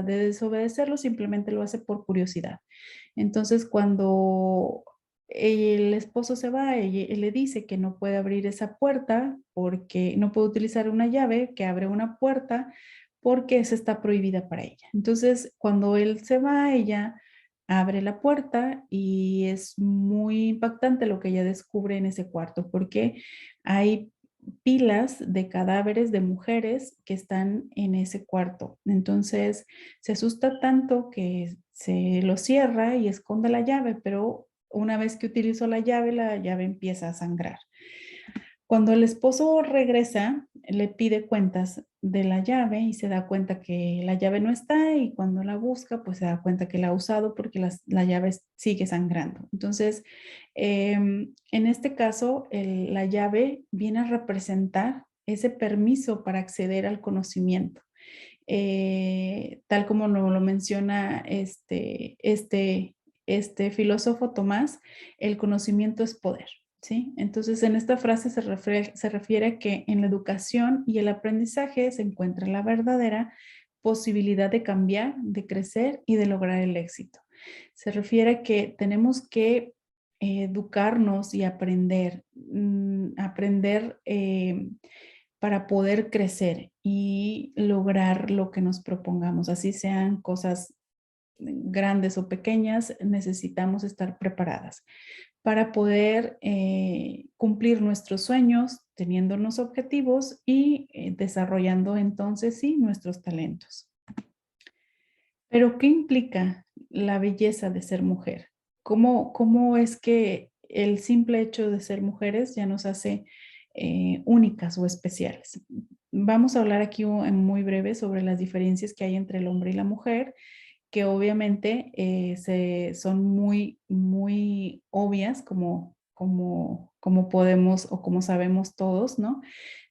desobedecerlo, simplemente lo hace por curiosidad. Entonces, cuando el esposo se va, él le dice que no puede abrir esa puerta porque no puede utilizar una llave que abre una puerta porque esa está prohibida para ella. Entonces, cuando él se va, ella abre la puerta y es muy impactante lo que ella descubre en ese cuarto porque hay pilas de cadáveres de mujeres que están en ese cuarto. Entonces se asusta tanto que se lo cierra y esconde la llave, pero una vez que utilizó la llave empieza a sangrar. Cuando el esposo regresa, le pide cuentas de la llave y se da cuenta que la llave no está, y cuando la busca, pues se da cuenta que la ha usado porque la llave sigue sangrando. Entonces, en este caso, la llave viene a representar ese permiso para acceder al conocimiento. Tal como lo menciona este filósofo Tomás, el conocimiento es poder. ¿Sí? Entonces, en esta frase se refiere a que en la educación y el aprendizaje se encuentra la verdadera posibilidad de cambiar, de crecer y de lograr el éxito. Se refiere a que tenemos que educarnos y aprender para poder crecer y lograr lo que nos propongamos, así sean cosas grandes o pequeñas. Necesitamos estar preparadas para poder cumplir nuestros sueños, teniéndonos objetivos y desarrollando entonces sí nuestros talentos. Pero ¿qué implica la belleza de ser mujer? ¿Cómo es que el simple hecho de ser mujeres ya nos hace únicas o especiales? Vamos a hablar aquí en muy breve sobre las diferencias que hay entre el hombre y la mujer, que obviamente son muy, muy obvias, como podemos o como sabemos todos, ¿no?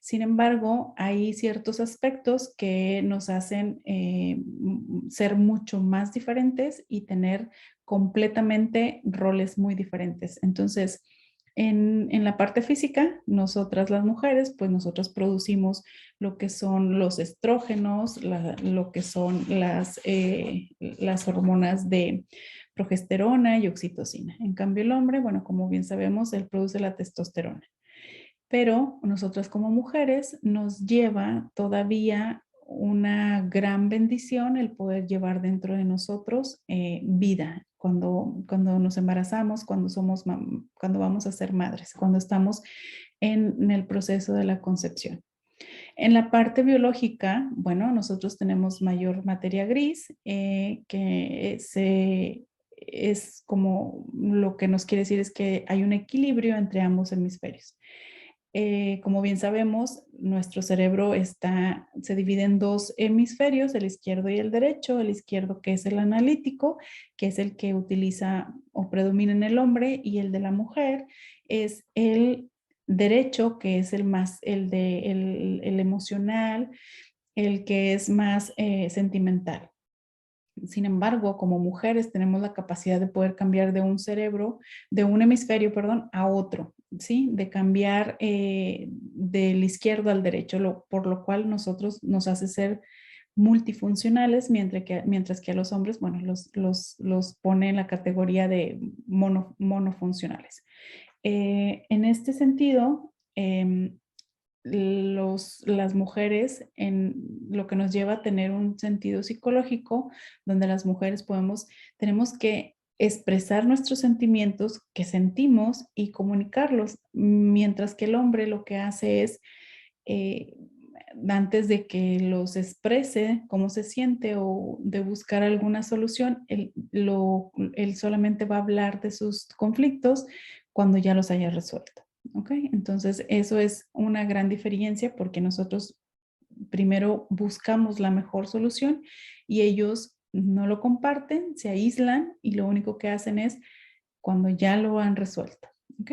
Sin embargo, hay ciertos aspectos que nos hacen ser mucho más diferentes y tener completamente roles muy diferentes. Entonces, en la parte física, nosotras las mujeres, pues nosotros producimos lo que son los estrógenos, lo que son las hormonas de progesterona y oxitocina. En cambio, el hombre, bueno, como bien sabemos, él produce la testosterona. Pero nosotras como mujeres nos lleva todavía una gran bendición el poder llevar dentro de nosotros vida cuando nos embarazamos, cuando vamos a ser madres, cuando estamos en el proceso de la concepción. En la parte biológica, bueno, nosotros tenemos mayor materia gris, es como lo que nos quiere decir es que hay un equilibrio entre ambos hemisferios. Como bien sabemos, nuestro cerebro se divide en dos hemisferios, el izquierdo y el derecho. El izquierdo, que es el analítico, que es el que utiliza o predomina en el hombre, y el de la mujer es el derecho, que es el emocional, el que es más sentimental. Sin embargo, como mujeres tenemos la capacidad de poder cambiar de un hemisferio, perdón, a otro, ¿sí? De cambiar del izquierdo al derecho, por lo cual nos hace ser multifuncionales, mientras que a los hombres, bueno, los pone en la categoría de monofuncionales. En este sentido, las mujeres, en lo que nos lleva a tener un sentido psicológico, donde las mujeres tenemos que expresar nuestros sentimientos que sentimos y comunicarlos, mientras que el hombre lo que hace es, antes de que los exprese cómo se siente o de buscar alguna solución, él solamente va a hablar de sus conflictos cuando ya los haya resuelto. ¿Ok? Entonces, eso es una gran diferencia, porque nosotros primero buscamos la mejor solución y ellos no lo comparten, se aíslan y lo único que hacen es cuando ya lo han resuelto. ¿Ok?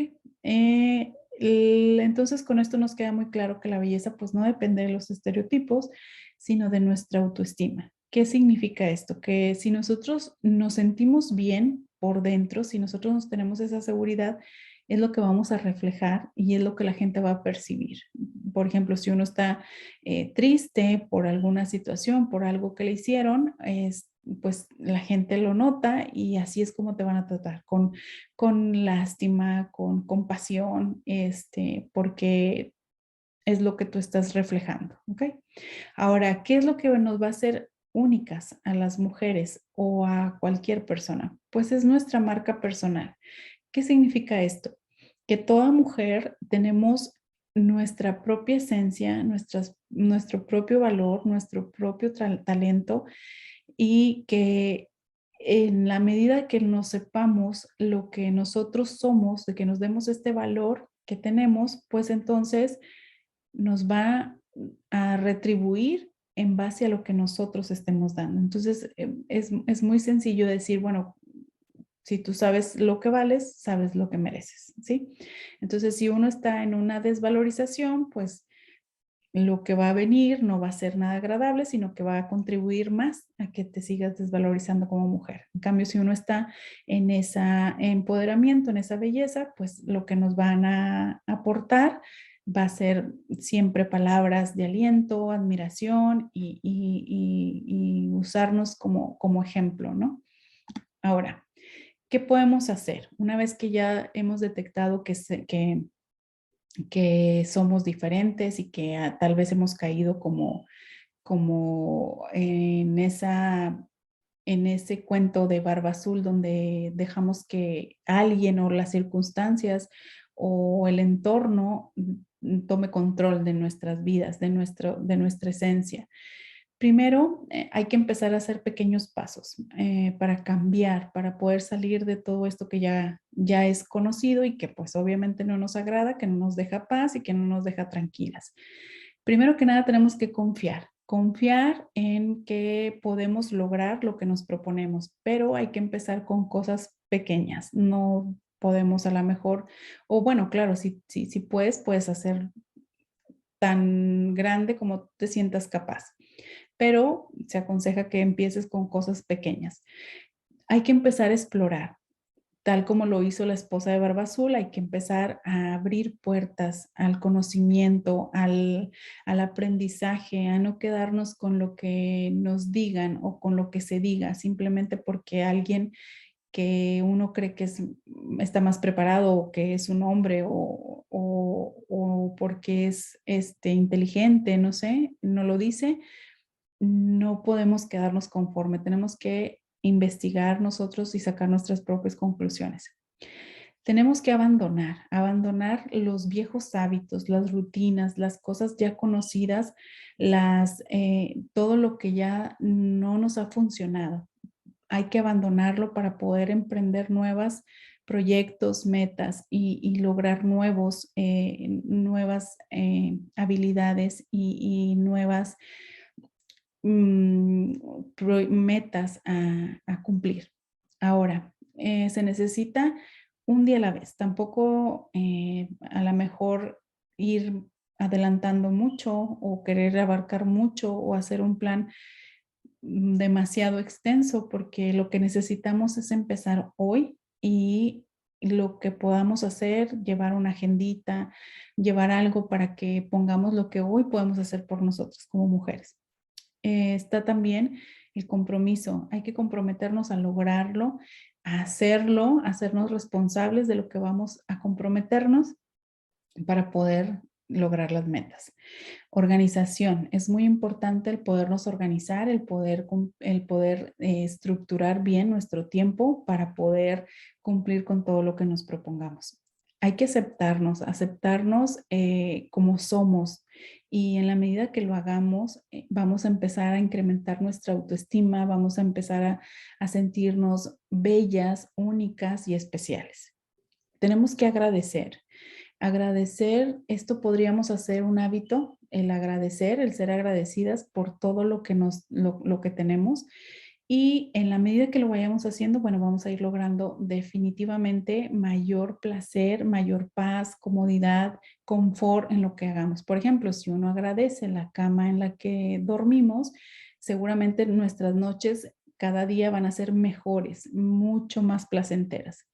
Entonces, con esto nos queda muy claro que la belleza pues no depende de los estereotipos, sino de nuestra autoestima. ¿Qué significa esto? Que si nosotros nos sentimos bien por dentro, si nosotros nos tenemos esa seguridad, es lo que vamos a reflejar y es lo que la gente va a percibir. Por ejemplo, si uno está triste por alguna situación, por algo que le hicieron, pues la gente lo nota y así es como te van a tratar, con lástima, con compasión, porque es lo que tú estás reflejando, ¿ok? Ahora, ¿qué es lo que nos va a hacer únicas a las mujeres o a cualquier persona? Pues es nuestra marca personal. ¿Qué significa esto? Que toda mujer tenemos nuestra propia esencia, nuestro propio valor, nuestro propio talento, y que en la medida que nos sepamos lo que nosotros somos, de que nos demos este valor que tenemos, pues entonces nos va a retribuir en base a lo que nosotros estemos dando. Entonces, es muy sencillo decir, bueno, si tú sabes lo que vales, sabes lo que mereces, ¿sí? Entonces, si uno está en una desvalorización, pues lo que va a venir no va a ser nada agradable, sino que va a contribuir más a que te sigas desvalorizando como mujer. En cambio, si uno está en ese empoderamiento, en esa belleza, pues lo que nos van a aportar va a ser siempre palabras de aliento, admiración y usarnos como ejemplo, ¿no? Ahora, ¿qué podemos hacer? Una vez que ya hemos detectado que somos diferentes y que tal vez hemos caído como en ese cuento de Barba Azul donde dejamos que alguien o las circunstancias o el entorno tome control de nuestras vidas, de nuestra esencia. Primero, hay que empezar a hacer pequeños pasos para cambiar, para poder salir de todo esto que ya es conocido y que pues obviamente no nos agrada, que no nos deja paz y que no nos deja tranquilas. Primero que nada tenemos que confiar en que podemos lograr lo que nos proponemos, pero hay que empezar con cosas pequeñas. No podemos a lo mejor, o bueno, claro, si puedes hacer tan grande como te sientas capaz, pero se aconseja que empieces con cosas pequeñas. Hay que empezar a explorar, tal como lo hizo la esposa de Barba Azul. Hay que empezar a abrir puertas al conocimiento, al aprendizaje, a no quedarnos con lo que nos digan o con lo que se diga, simplemente porque alguien que uno cree que está más preparado o que es un hombre o porque es inteligente, no sé, no lo dice. No podemos quedarnos conforme, tenemos que investigar nosotros y sacar nuestras propias conclusiones. Tenemos que abandonar los viejos hábitos, las rutinas, las cosas ya conocidas, todo lo que ya no nos ha funcionado. Hay que abandonarlo para poder emprender nuevos proyectos, metas y lograr nuevas habilidades y nuevas metas a cumplir. Ahora, se necesita un día a la vez. Tampoco a lo mejor ir adelantando mucho o querer abarcar mucho o hacer un plan demasiado extenso, porque lo que necesitamos es empezar hoy y lo que podamos hacer, llevar una agendita, llevar algo para que pongamos lo que hoy podemos hacer por nosotros como mujeres. Está también el compromiso. Hay que comprometernos a lograrlo, a hacerlo, a hacernos responsables de lo que vamos a comprometernos para poder lograr las metas. Organización. Es muy importante el podernos organizar, el poder estructurar bien nuestro tiempo para poder cumplir con todo lo que nos propongamos. Hay que aceptarnos como somos, y en la medida que lo hagamos, vamos a empezar a incrementar nuestra autoestima, vamos a empezar a sentirnos bellas, únicas y especiales. Tenemos que agradecer. Esto podríamos hacer un hábito, el agradecer, el ser agradecidas por todo lo que tenemos. Y en la medida que lo vayamos haciendo, bueno, vamos a ir logrando definitivamente mayor placer, mayor paz, comodidad, confort en lo que hagamos. Por ejemplo, si uno agradece la cama en la que dormimos, seguramente nuestras noches cada día van a ser mejores, mucho más placenteras.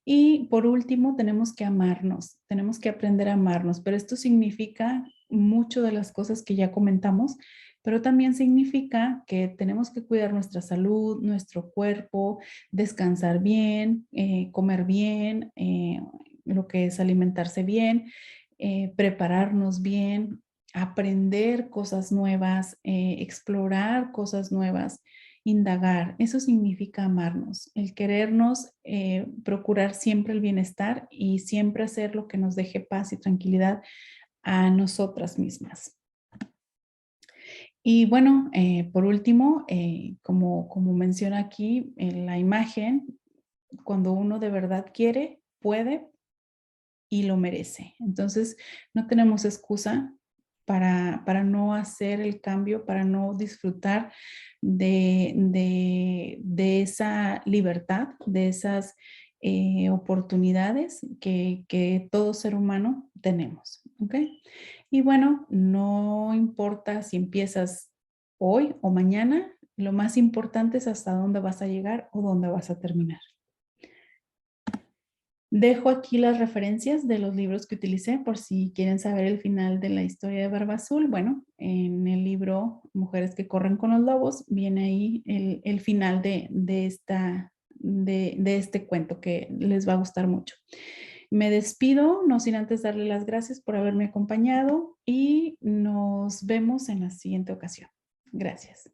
Y por último, tenemos que amarnos, tenemos que aprender a amarnos, pero esto significa mucho de las cosas que ya comentamos, pero también significa que tenemos que cuidar nuestra salud, nuestro cuerpo, descansar bien, comer bien, lo que es alimentarse bien, prepararnos bien, aprender cosas nuevas, explorar cosas nuevas, indagar. Eso significa amarnos, el querernos, procurar siempre el bienestar y siempre hacer lo que nos deje paz y tranquilidad a nosotras mismas. Y bueno, por último, como menciona aquí en la imagen, cuando uno de verdad quiere, puede y lo merece. Entonces, no tenemos excusa para no hacer el cambio, para no disfrutar de esa libertad, de esas oportunidades que todo ser humano tenemos. ¿Ok? Y bueno, no importa si empiezas hoy o mañana, lo más importante es hasta dónde vas a llegar o dónde vas a terminar. Dejo aquí las referencias de los libros que utilicé por si quieren saber el final de la historia de Barba Azul. Bueno, en el libro Mujeres que corren con los lobos viene ahí el final de este cuento que les va a gustar mucho. Me despido, no sin antes darle las gracias por haberme acompañado y nos vemos en la siguiente ocasión. Gracias.